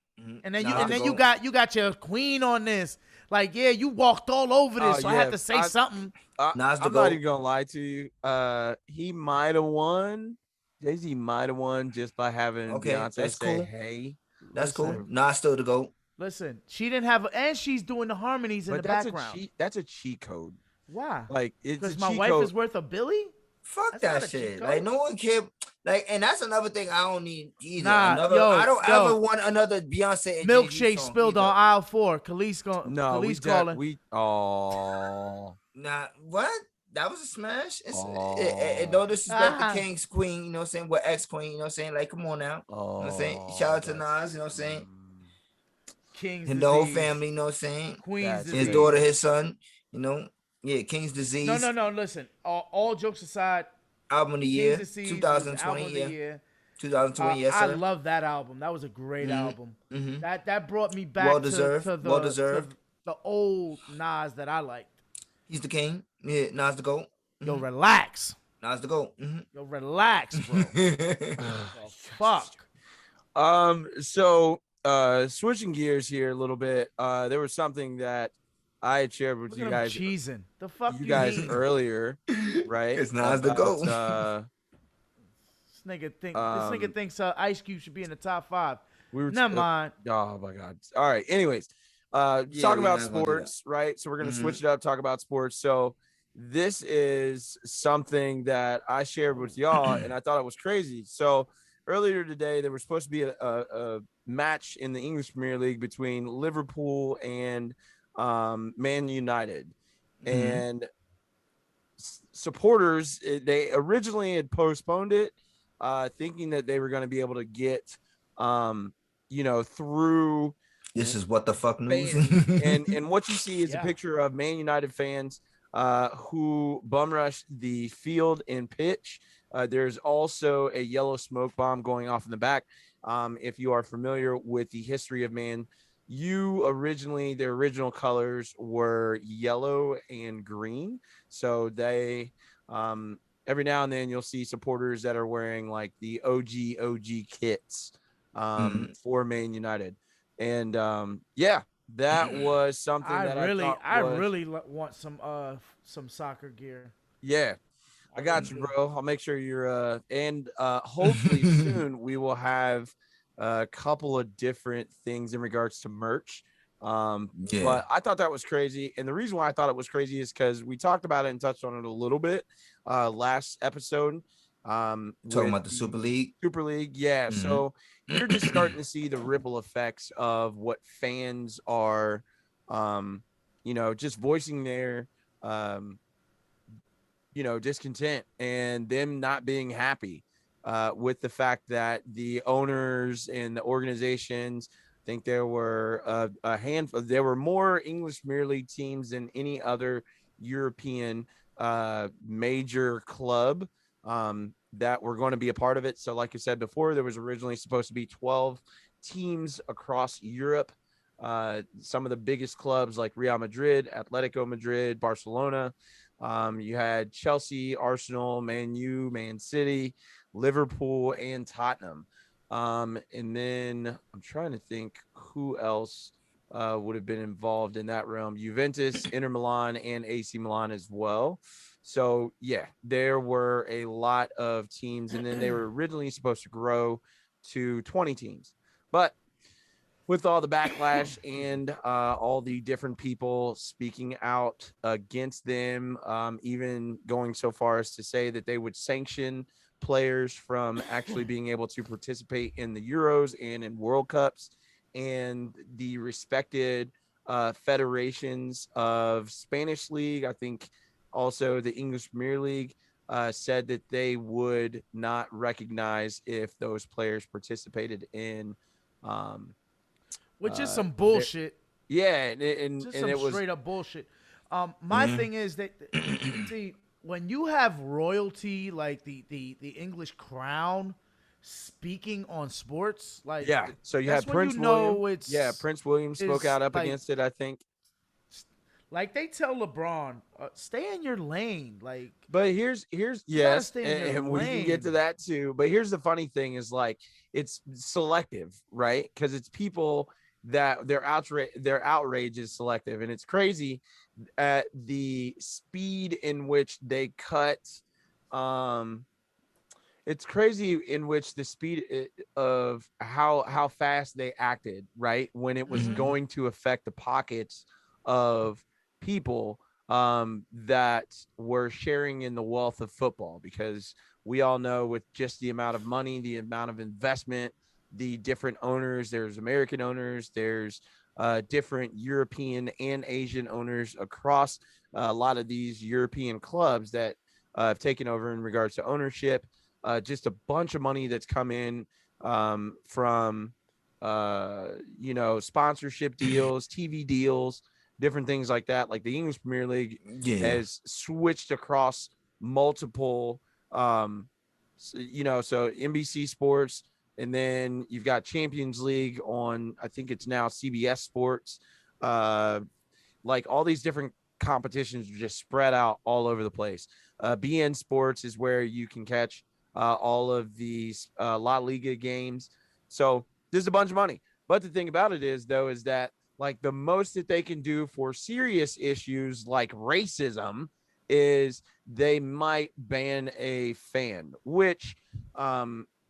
And then you got your queen on this. Like, you walked all over this, so I had to say something. I'm not even gonna lie to you. He might have won. Jay-Z might have won just by having Beyonce say, "Hey." That's cool. Nas still the GOAT. Listen, she didn't have, and she's doing the harmonies in the background. That's a cheat code. Why? Like, it's because my wife is worth a billy. Fuck that shit. Like, no one care. Like, and that's another thing I don't need either. I don't ever want another Beyonce and milkshake spilled on aisle 4. Khalees calling. Nah, what? That was a smash. No disrespect to King's Queen, you know what I'm saying? What ex-Queen, you know what I'm saying? Like, come on now. You know what I'm saying? Shout out to Nas, you know what I'm saying? King's and the whole family, you know what I'm saying? Queen's his daughter, his son, you know? Yeah, King's Disease. No, listen. All jokes aside. Album of the year, 2020 year. 2020 year, I love that album. That was a great album. That brought me back to the old Nas that I liked. He's the king. Yeah, Nas the GOAT. Yo, relax. Nas the GOAT. Yo, relax, bro. Fuck. So switching gears here a little bit. There was something that I had shared with you guys. Cheesing. The fuck you guys mean? Earlier, right? It's Nas the GOAT. This nigga thinks Ice Cube should be in the top 5. Never mind. Oh my God. All right. Anyways, talk about sports, right? So we're gonna switch it up. Talk about sports. So this is something that I shared with y'all, and I thought it was crazy. So earlier today, there was supposed to be a match in the English Premier League between Liverpool and Man United, and supporters, they originally had postponed it, thinking that they were going to be able to get through this is what the fuck news. and what you see is a picture of Man United fans who bum rushed the field and pitch. There's also a yellow smoke bomb going off in the back. If you are familiar with the history of Man, their original colors were yellow and green. So they, every now and then you'll see supporters that are wearing like the OG kits for Man United. And that was something I really want some soccer gear. Yeah. I got you, bro. I'll make sure you're and hopefully soon we will have a couple of different things in regards to merch. But I thought that was crazy, and the reason why I thought it was crazy is because we talked about it and touched on it a little bit last episode. Talking about the Super League. Super League, yeah. Mhm. So you're just starting to see the ripple effects of what fans are, just voicing their discontent and them not being happy with the fact that the owners and the organizations think there were a handful. There were more English Premier League teams than any other European major club that were going to be a part of it. So, like I said before, there was originally supposed to be 12 teams across Europe. Some of the biggest clubs like Real Madrid, Atletico Madrid, Barcelona. You had Chelsea, Arsenal, Man U, Man City, Liverpool, and Tottenham. And then I'm trying to think who else would have been involved in that realm. Juventus, Inter Milan, and AC Milan as well. So, yeah, there were a lot of teams, and then they were originally supposed to grow to 20 teams. But with all the backlash and all the different people speaking out against them, even going so far as to say that they would sanction players from actually being able to participate in the Euros and in World Cups, and the respected federations of Spanish League, I think also the English Premier League, said that they would not recognize if those players participated in which is some bullshit. Yeah, and it was straight up bullshit. My thing is that see, when you have royalty like the English crown speaking on sports, like so you have Prince William. Prince William spoke out up against it, I think. Like they tell LeBron, stay in your lane. Like, but here's yes, and we can get to that too. But here's the funny thing: is like it's selective, right? Because it's people that their outrage is selective, and it's crazy at the speed in which they cut. It's crazy in which the speed of how fast they acted, right, when it was going to affect the pockets of people that were sharing in the wealth of football, because we all know with just the amount of money, the amount of investment, the different owners, there's American owners, there's different European and Asian owners across a lot of these European clubs that have taken over in regards to ownership. Just a bunch of money that's come in from sponsorship deals, TV deals, different things like that. Like the English Premier League has switched across multiple, so NBC Sports, and then you've got Champions League on, I think it's now CBS Sports. Like all these different competitions are just spread out all over the place. BN Sports is where you can catch all of these La Liga games. So there's a bunch of money. But the thing about it is, though, is that like the most that they can do for serious issues like racism is they might ban a fan, which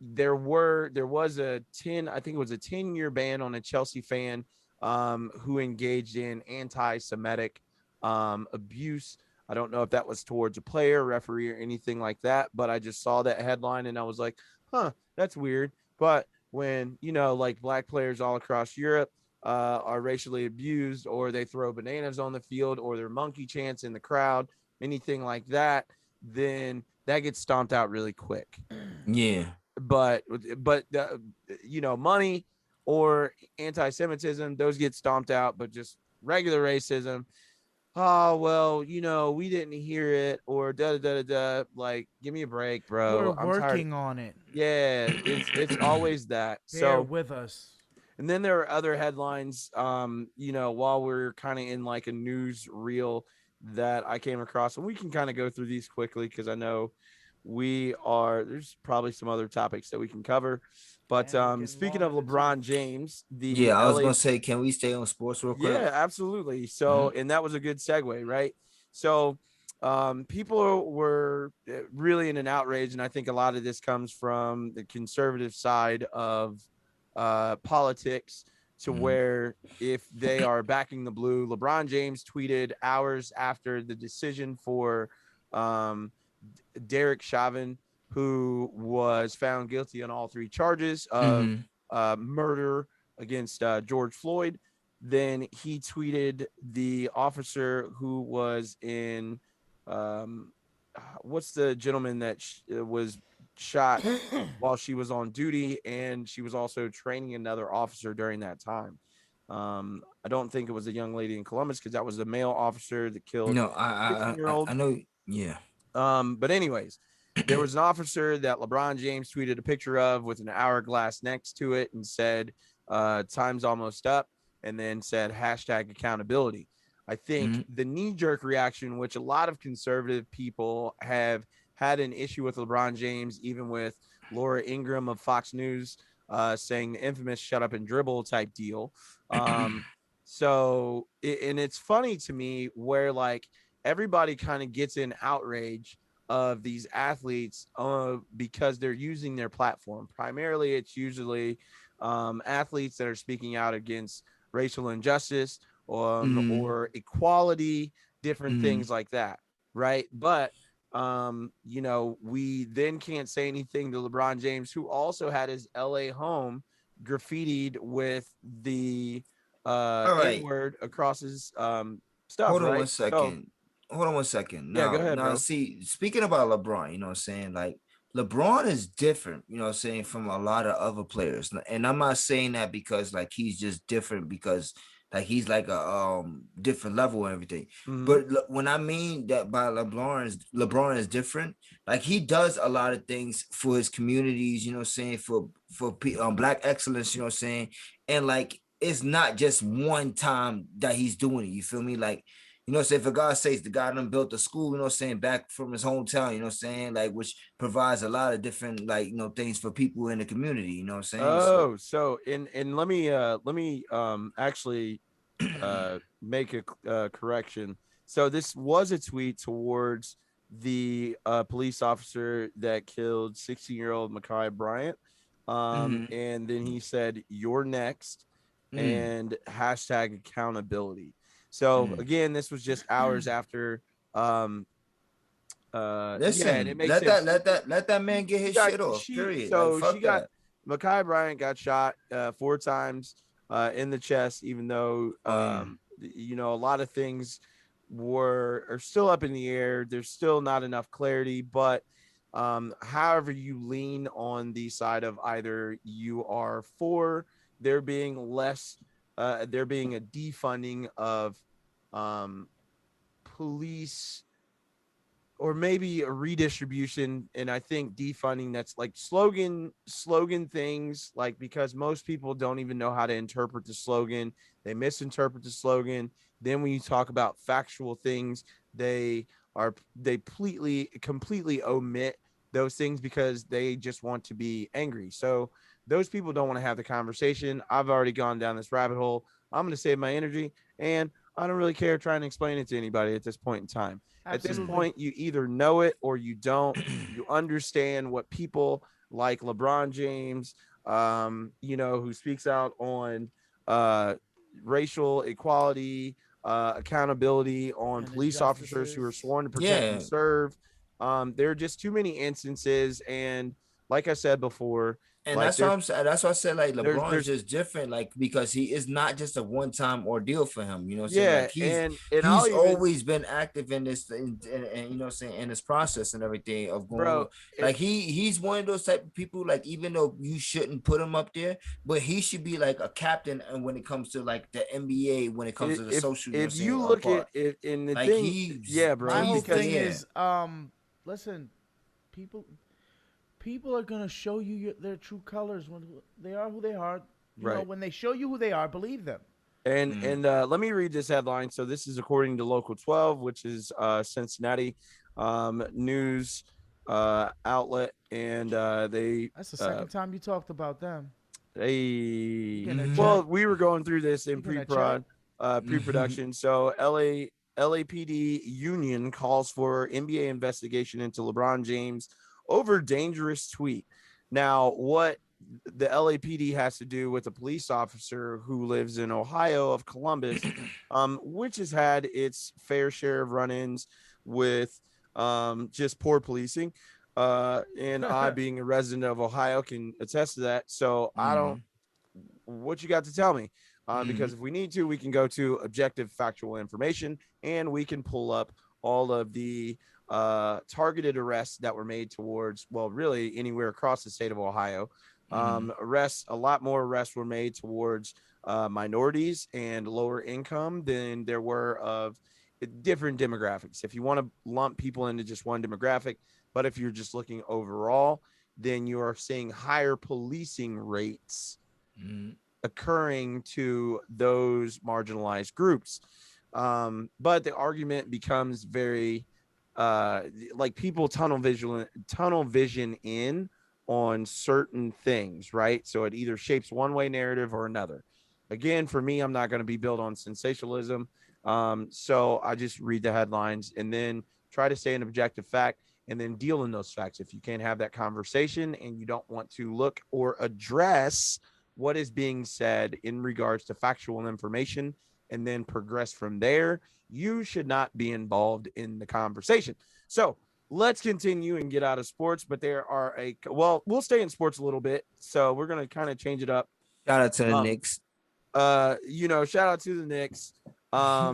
there was a 10-year ban on a Chelsea fan who engaged in anti-Semitic abuse. I don't know if that was towards a player, referee, or anything like that, but I just saw that headline and I was like, that's weird. But when, like black players all across Europe are racially abused, or they throw bananas on the field, or they're monkey chants in the crowd, anything like that, then that gets stomped out really quick. Yeah. But money or anti-Semitism, those get stomped out, but just regular racism, oh, well, we didn't hear it, or like, give me a break, bro. We're working on it. Yeah, it's always that. Bear with us. And then there are other headlines, while we're kind of in like a news reel that I came across, and we can kind of go through these quickly because I know there's probably some other topics that we can cover. But speaking of LeBron James, I was going to say, can we stay on sports real quick? Yeah, absolutely. So, and that was a good segue, right? So people were really in an outrage, and I think a lot of this comes from the conservative side of politics, to where if they are backing the blue. LeBron James tweeted hours after the decision for Derek Chauvin, who was found guilty on all 3 charges of murder against George Floyd. Then he tweeted the officer who was in what's the gentleman that was shot while she was on duty, and she was also training another officer during that time. I don't think it was a young lady in Columbus, because that was a male officer that killed No, a 15-year-old. I know. Yeah. But anyways, there was an officer that LeBron James tweeted a picture of with an hourglass next to it and said, time's almost up, and then said hashtag accountability. I think the knee-jerk reaction, which a lot of conservative people have had an issue with LeBron James, even with Laura Ingraham of Fox News saying the infamous shut up and dribble type deal. So, and it's funny to me where like everybody kind of gets in outrage of these athletes because they're using their platform. Primarily, it's usually athletes that are speaking out against racial injustice or equality, different things like that, right? But you know, we then can't say anything to LeBron James, who also had his LA home graffitied with the N-word across his stuff. Hold on right? one second. Hold on one second. Now, go ahead, bro. see, speaking about LeBron, you know what I'm saying? Like, LeBron is different, you know what I'm saying, from a lot of other players. And I'm not saying that because like he's just different because like he's like a different level and everything. But when I mean that by LeBron is different, like he does a lot of things for his communities, you know what I'm saying, for black excellence, you know what I'm saying? And like it's not just one time that he's doing it, you feel me? Like, you know what I'm saying? For God's sakes, the guy done built a school, you know what I'm saying, back from his hometown, you know what I'm saying? Like, which provides a lot of different, like, you know, things for people in the community, you know what I'm saying? Oh, so and let me actually make a correction. So this was a tweet towards the police officer that killed 16-year-old Ma'Khia Bryant. And then he said, "You're next," and hashtag accountability. So again, this was just hours after. Listen, Yeah, and it makes let sense. let that man get his shit off. Period. So like, fuck she got that. Ma'Khia Bryant got shot 4 times in the chest, even though you know, a lot of things are still up in the air. There's still not enough clarity, but however you lean on the side of either you are for there being there being a defunding of police, or maybe a redistribution. And I think defunding, that's like slogan things, like, because most people don't even know how to interpret the slogan. They misinterpret the slogan. Then when you talk about factual things, they completely omit those things because they just want to be angry. So those people don't want to have the conversation. I've already gone down this rabbit hole. I'm going to save my energy, and I don't really care trying to explain it to anybody at this point in time. Absolutely. At this point, you either know it or you don't. You understand what people like LeBron James, you know, who speaks out on racial equality, accountability, on police officers who are sworn to protect and serve. There are just too many instances, and like I said before, And like that's what I'm saying. That's why I said like LeBron there's is just different, like because he is not just a one-time ordeal for him. You know what I'm yeah, saying? Like he's and always been active in this and you know what I'm saying, in this process and everything of going. bro, Like he's one of those type of people, like even though you shouldn't put him up there, but he should be like a captain. And when it comes to like the NBA, when it comes to the social, if you look at it in the like thing, yeah, bro. My whole because thing is, listen, people are gonna show you their true colors when they are who they are. You know, when they show you who they are, believe them. And let me read this headline. So this is according to Local 12, which is Cincinnati news outlet, and That's the second time you talked about them. Well, we were going through this in pre-production. So LA LAPD union calls for NBA investigation into LeBron James over dangerous tweet. Now, what the LAPD has to do with a police officer who lives in Ohio of Columbus, which has had its fair share of run-ins with just poor policing. And I, being a resident of Ohio, can attest to that. So I don't, what you got to tell me? Because if we need to, we can go to objective factual information and we can pull up all of the targeted arrests that were made towards, well, really anywhere across the state of Ohio. A lot more arrests were made towards minorities and lower income than there were of different demographics. If you want to lump people into just one demographic, but if you're just looking overall, then you are seeing higher policing rates occurring to those marginalized groups. But the argument becomes very like people tunnel vision in on certain things, right? So it either shapes one way narrative or another. Again, for me, I'm not going to be built on sensationalism. So I just read the headlines and then try to say an objective fact and then deal in those facts. If you can't have that conversation and you don't want to look or address what is being said in regards to factual information and then progress from there, you should not be involved in the conversation. So let's continue and get out of sports, but there are we'll stay in sports a little bit. So we're going to kind of change it up. Shout out to the Knicks. Shout out to the Knicks. I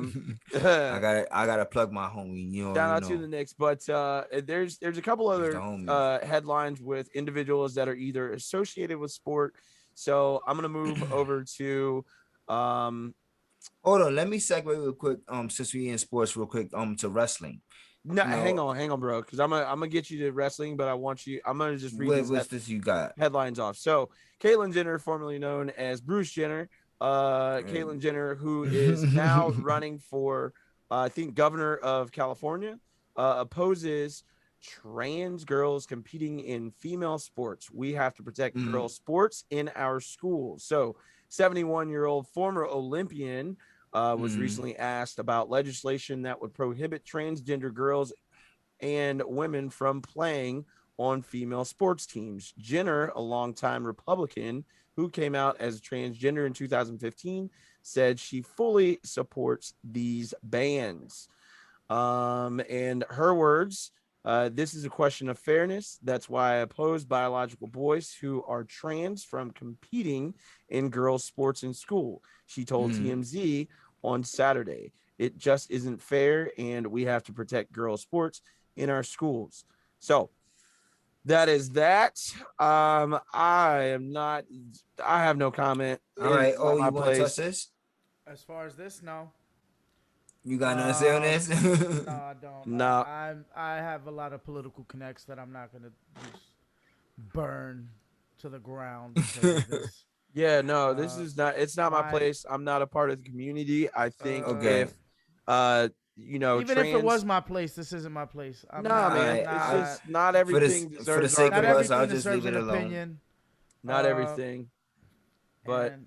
gotta plug my homie. Shout out to the Knicks, but there's a couple other headlines with individuals that are either associated with sport. So I'm gonna move over to hold on, let me segue real quick. Since we in sports, real quick, to wrestling. No, hang on, bro, because I'm gonna get you to wrestling, but I'm gonna just read what's this you got headlines off. So Caitlyn Jenner, formerly known as Bruce Jenner, Caitlyn Jenner, who is now running for I think governor of California, opposes trans girls competing in female sports. We have to protect girl sports in our schools. So 71-year-old former Olympian was recently asked about legislation that would prohibit transgender girls and women from playing on female sports teams. Jenner, a longtime Republican who came out as transgender in 2015, said she fully supports these bans. And her words, this is a question of fairness. That's why I oppose biological boys who are trans from competing in girls' sports in school. She told TMZ on Saturday. It just isn't fair, and we have to protect girls' sports in our schools. So that is that. I have no comment. All right. Oh, you want to touch this? As far as this, no. You got nothing to say on this? No, I don't. No. I have a lot of political connects that I'm not gonna just burn to the ground because of this. Yeah, no, this is not. It's not my place. I'm not a part of the community. I think if even if it was my place, this isn't my place. Man, it's just not everything deserves. For the sake of us, I'll just leave it alone. Opinion. Not everything, but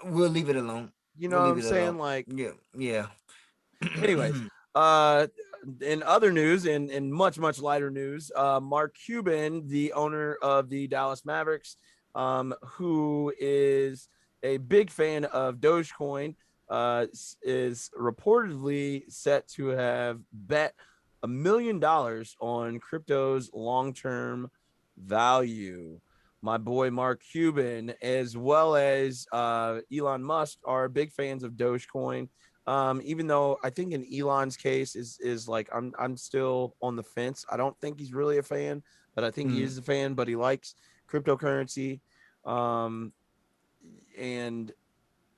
we'll leave it alone. You know what I'm saying? Alone. Like, yeah. Anyways, in other news, in much lighter news, Mark Cuban, the owner of the Dallas Mavericks, who is a big fan of Dogecoin, is reportedly set to have bet $1 million on crypto's long-term value. My boy Mark Cuban, as well as Elon Musk, are big fans of Dogecoin. Even though I think in Elon's case is like I'm still on the fence. I don't think he's really a fan, but I think he is a fan. But he likes cryptocurrency, and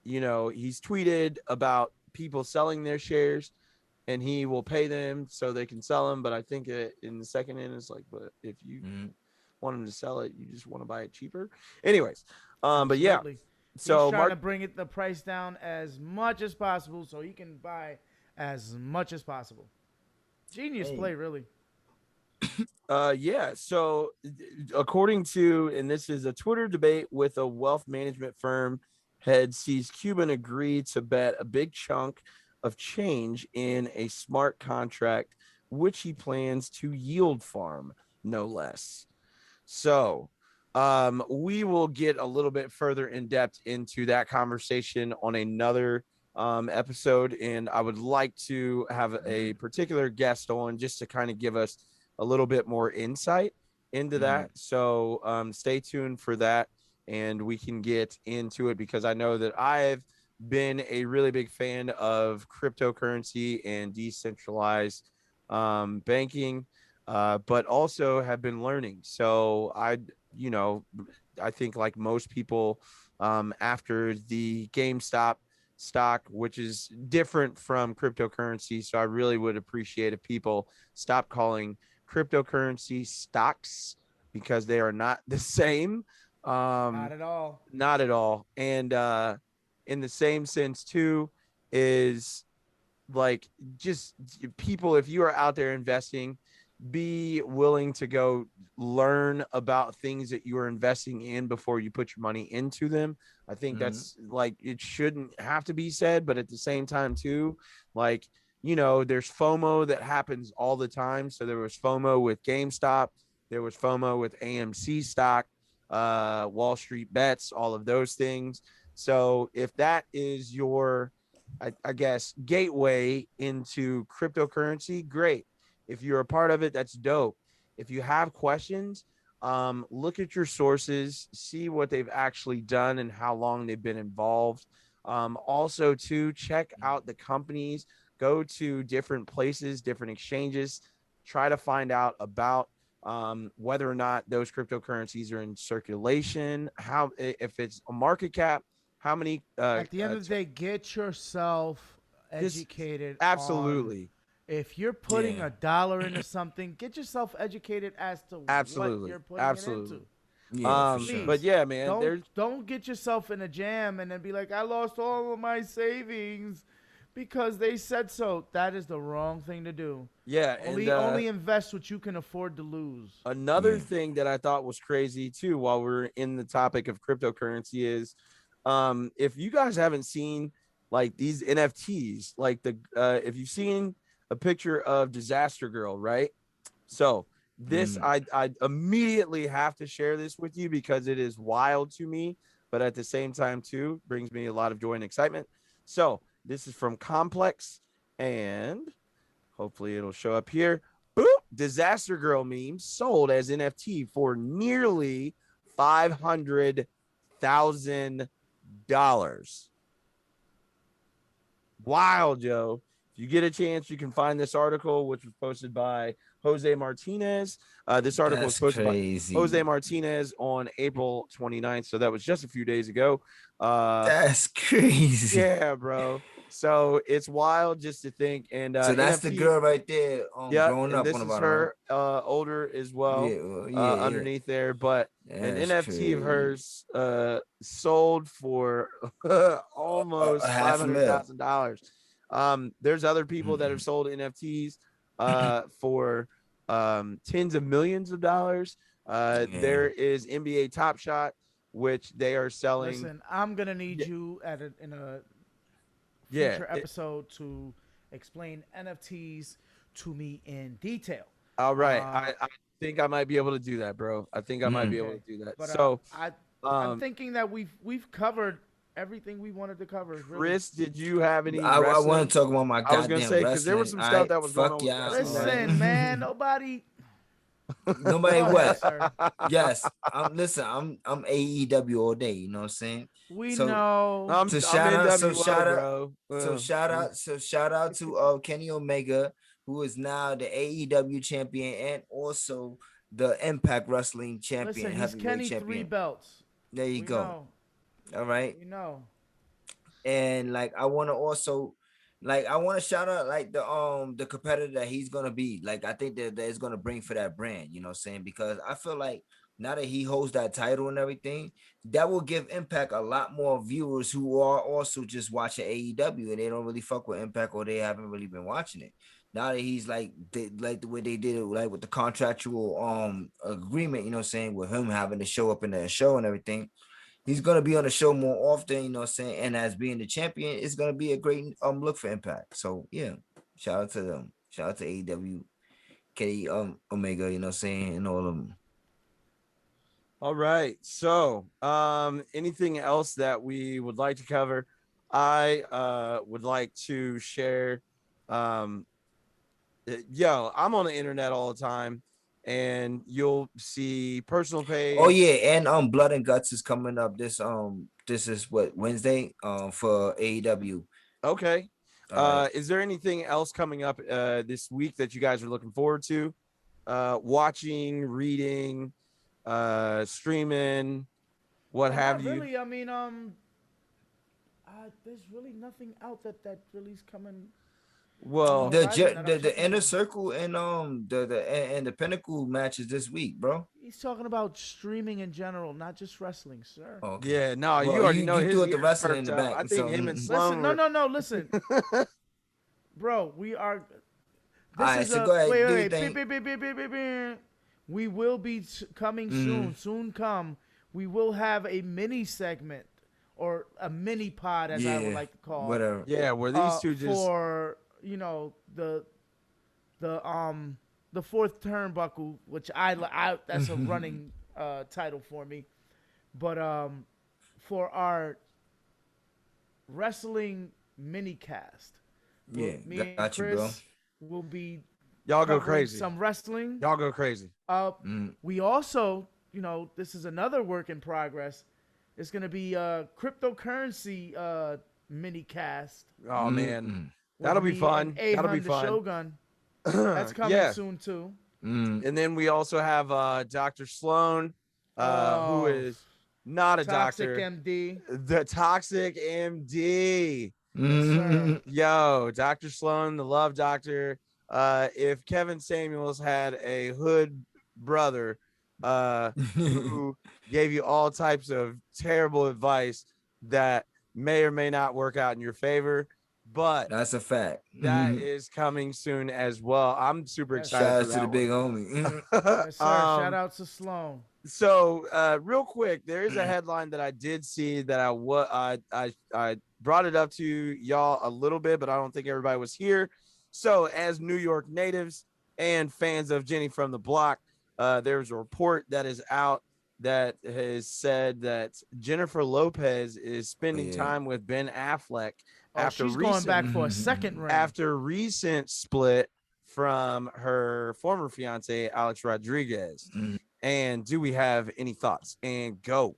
he's tweeted about people selling their shares, and he will pay them so they can sell them. But I think in the second end, it's like, but if you want him to sell it, you just want to buy it cheaper. Anyways, but yeah. So he's trying to bring the price down as much as possible so he can buy as much as possible. Genius play, really. Yeah. So according to, and this is a Twitter debate with a wealth management firm head sees Cuban agree to bet a big chunk of change in a smart contract, which he plans to yield farm, no less. So, we will get a little bit further in depth into that conversation on another episode. And I would like to have a particular guest on just to kind of give us a little bit more insight into that. So, stay tuned for that and we can get into it because I know that I've been a really big fan of cryptocurrency and decentralized banking, but also have been learning. So you know, I think like most people, after the GameStop stock, which is different from cryptocurrency. So I really would appreciate if people stop calling cryptocurrency stocks because they are not the same. Not at all. Not at all. And in the same sense too, is like just people, if you are out there investing, be willing to go learn about things that you are investing in before you put your money into them. I think that's like, it shouldn't have to be said, but at the same time too, like, you know, there's FOMO that happens all the time. So there was FOMO with GameStop, there was FOMO with AMC stock, Wall Street bets, all of those things. So if that is your, I guess, gateway into cryptocurrency, great. If you're a part of it, that's dope. If you have questions, look at your sources, see what they've actually done and how long they've been involved. Also, to check out the companies, go to different places, different exchanges, try to find out about whether or not those cryptocurrencies are in circulation, how, if it's a market cap, how many. At the end of the day, get yourself educated. Absolutely. If you're putting $1 into something, get yourself educated as to what you're putting it into. Yeah, sure. But yeah, man, don't get yourself in a jam and then be like, I lost all of my savings because they said so. That is the wrong thing to do. Yeah, only invest what you can afford to lose. Another thing that I thought was crazy too, while we're in the topic of cryptocurrency, is if you guys haven't seen like these NFTs, like if you've seen a picture of Disaster Girl, right? So this, I immediately have to share this with you because it is wild to me, but at the same time too brings me a lot of joy and excitement. So this is from Complex, and hopefully it'll show up here. Boop! Disaster Girl meme sold as NFT for nearly $500,000. Wild, Joe. If you get a chance, you can find this article, which was posted by Jose Martinez. This article was posted by Jose Martinez on April 29th. So that was just a few days ago. That's crazy. Yeah, bro. So it's wild just to think. And so that's NFT, the girl right there. Growing up. This is her older as well. Underneath there. But an NFT of hers sold for almost $500,000. There's other people that have sold NFTs for tens of millions of dollars. There is NBA Top Shot, which they are selling. Listen, I'm gonna need you in a future episode to explain NFTs to me in detail. All right, I think I might be able to do that, bro. I think I might be able to do that. But, so I'm thinking that we've covered everything we wanted to cover. Really. Chris, did you have any? I want to talk about my goddamn I was gonna say because there was some stuff that was going on. Listen, man, nobody what? Yes, I'm AEW all day. You know what I'm saying? We know. Shout out to Kenny Omega, who is now the AEW champion and also the Impact Wrestling champion. Listen, he's Kenny champion. 3 belts. There you go. Know. All right. We know. And like I want to also I want to shout out like the competitor that he's gonna be. Like I think that is gonna bring for that brand, you know what I'm saying? Because I feel like now that he holds that title and everything, that will give Impact a lot more viewers who are also just watching AEW and they don't really fuck with Impact or they haven't really been watching it. Now that he's like the way they did it, like with the contractual agreement, you know what I'm saying, with him having to show up in the show and everything. he's gonna be on the show more often, you know what I'm saying? And as being the champion, it's gonna be a great look for Impact. So yeah, shout out to them. Shout out to AEW, Kenny Omega, you know what I'm saying, and all of them. All right. So, anything else that we would like to cover? I would like to share. I'm on the internet all the time, and you'll see personal page. Oh yeah, and Blood and Guts is coming up this is what, Wednesday for AEW. Okay. Right. Is there anything else coming up this week that you guys are looking forward to? Watching, reading, streaming, what have you? Really, I mean, there's really nothing out that really is coming. Well, the Inner Circle and the Pinnacle matches this week, bro. He's talking about streaming in general, not just wrestling, sir. Okay. Yeah, no, Well, you already know you his threw the ears wrestling in the perked up. back. I think so, him and Sloan. Listen, no, listen, bro. We are. This Alright, is so a, go ahead, wait, do wait, your wait. We will be coming soon. Soon come. We will have a mini segment or a mini pod, as I would like to call. Whatever. Yeah, where these two just for the fourth turnbuckle, which I that's a running title for me, but for our wrestling mini cast, Yeah, me and got you, Chris bro. will be y'all go covering crazy. some wrestling. Y'all go crazy. We also, this is another work in progress. It's gonna be cryptocurrency mini cast. Oh man, that'll be fun. That'll be fun. The Shogun. That's coming soon too. And then we also have Dr. Sloan, who is not a Toxic doctor. MD. The Toxic MD. Yes, sir. Yo, Dr. Sloan, the love doctor. If Kevin Samuels had a hood brother who gave you all types of terrible advice that may or may not work out in your favor, but that's a fact. That is coming soon as well. I'm super excited. Shout out for to the that big homie. Yes, sir. Shout out to Sloan. So, real quick, there is a headline that I did see that I brought it up to y'all a little bit, but I don't think everybody was here. So, as New York natives and fans of Jenny from the Block, there's a report that is out that has said that Jennifer Lopez is spending time with Ben Affleck after she's going back for a second round. After recent split from her former fiance Alex Rodriguez. And do we have any thoughts? And go.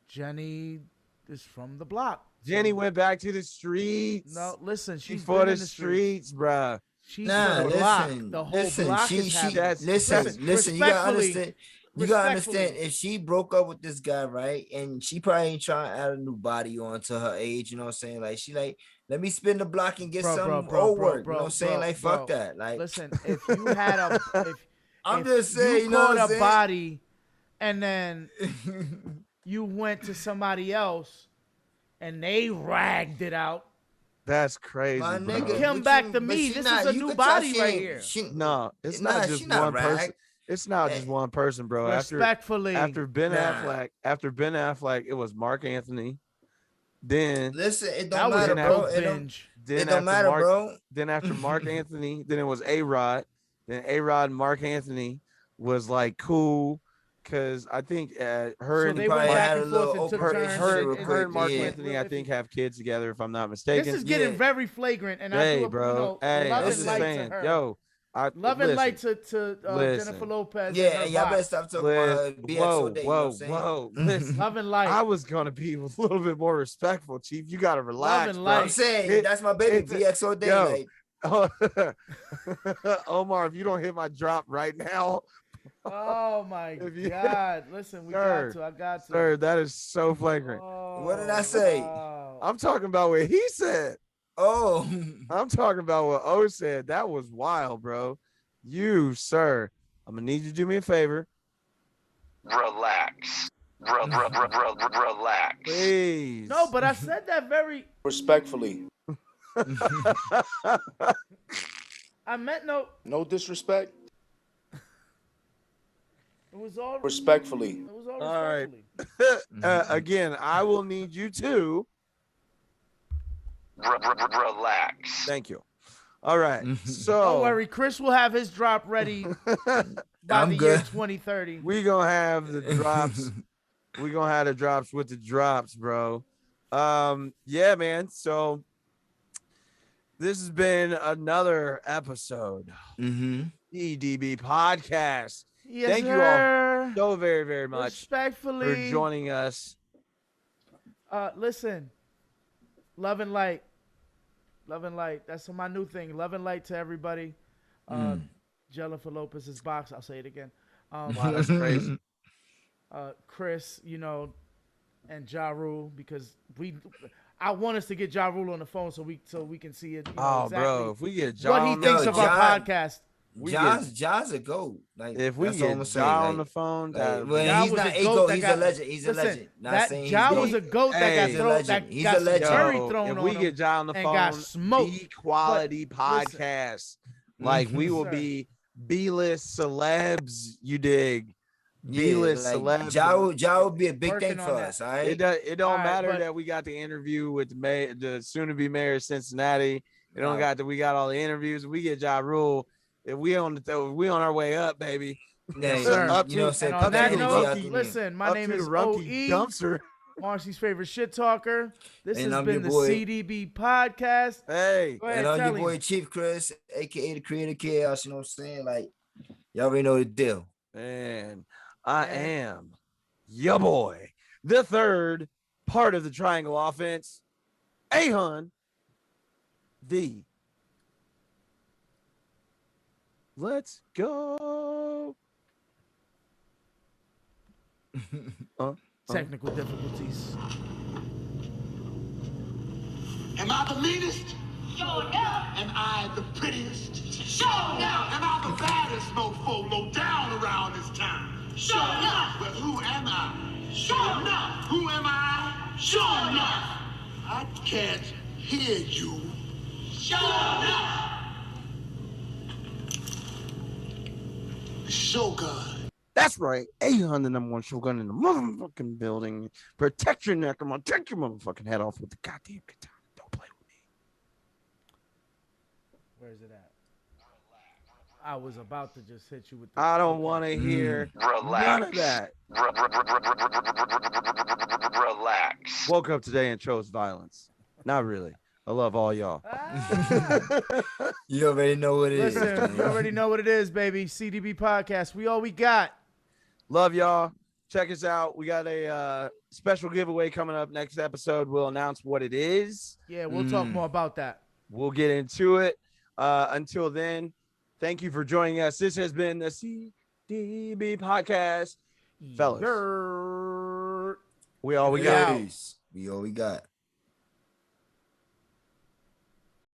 Jenny is from the block. Jenny went back to the streets. No, listen, she's for the streets, bruh. She's from the block. The whole block is happy. Listen, you gotta understand. You gotta understand, if she broke up with this guy, right, and she probably ain't trying to add a new body on to her age, you know what I'm saying? Like, she like, let me spin the block and get some old work, you know what I'm saying? Like, fuck that. Like, listen, if you had I'm just saying, you caught a body and then you went to somebody else and they ragged it out. That's crazy. My nigga, come back to me. This is a new body right here. No, it's not just one person. It's not just one person, bro. Respectfully, after Ben Affleck, it was Mark Anthony. Then listen, it don't matter, bro. It don't matter, bro. Then after Mark Anthony, then it was A-Rod. Then A-Rod and Mark Anthony was like cool because I think her and Mark Anthony, I think, have kids together, if I'm not mistaken. This is getting very flagrant, and hey, bro, love and light to her. Yo. Love and light to Jennifer Lopez. Yeah, y'all better stop talking about BXO Day. Whoa. Listen, love and light. I was gonna be a little bit more respectful, Chief. You gotta relax. Love and light. I'm saying that's my baby. BXO Day. Yo, Omar, if you don't hit my drop right now. Oh my God! Listen, I got to. Sir, that is so flagrant. What did I say? Wow. I'm talking about what he said. Oh, I'm talking about what O said. That was wild, bro. You, sir, I'm gonna need you to do me a favor. Relax. Relax. Please. No, but I said that very respectfully. I meant no disrespect. It was all Respectfully. It was all All right. respectfully. Again, I will need you to. Relax. Thank you. All right. So Don't worry, Chris will have his drop ready by the year 2030. We gonna have the drops. We gonna have the drops with the drops, bro. Yeah, man. So this has been another episode. C.D.B podcast. Yes, Thank you all so very, very much respectfully for joining us. Listen, love and light. Love and light. That's my new thing. Love and light to everybody. Jennifer Lopez's box. I'll say it again. Wow, that's crazy. Chris, you know, and Ja Rule, because I want us to get Ja Rule on the phone so we can see it. You know, exactly bro, if we get Ja what he thinks of our podcast. Ja's a GOAT. Like, if we get Ja on the phone, well, he's not a GOAT. He's a legend. He's a legend. Not saying Ja was a GOAT that got thrown. He's a legend. Curry thrown if on we him get Ja on the phone, got smoked. B-quality podcast. Like we will be B-list celebs. You dig? B-list celebs. Ja would be a big thing for us. All right. It don't matter that we got the interview with the soon-to-be mayor of Cincinnati. It don't got that we got all the interviews. We get Ja Rule. If we on our way up, baby. Yeah, sir. up to, you know what I'm saying? On that note, listen, my name is Rumpke Dumpster. Marcy's favorite shit talker. This And has I'm been the your boy. C.D.B podcast. Hey, Go ahead, And I'm tell your him. boy Chief Chris, aka the Creator Chaos. You know what I'm saying? Like, y'all already know the deal. and I am your boy, the third part of the triangle offense, Ahun D. Let's go. Technical difficulties. Am I the meanest? Sure enough. Am I the prettiest? Sure enough. Am I the baddest mofo low down around this town? Sure enough. But who am I? Sure enough. Who am I? Sure enough. I can't hear you. Sure enough. Shogun. That's right. Ahun, the number one shogun in the motherfucking building. Protect your neck. I'm gonna take your motherfucking head off with the goddamn katana. Don't play with me. Where's it at? I was about to just hit you with. I don't want to hear none of that. Relax. Woke up today and chose violence. Not really. I love all y'all. You already know what it is. Listen, you already know what it is, baby. C.D.B podcast. We all we got. Love y'all. Check us out. We got a special giveaway coming up next episode. We'll announce what it is. Yeah, we'll talk more about that. We'll get into it. Until then, thank you for joining us. This has been the C.D.B podcast. Fellas, we all we got. We all we got.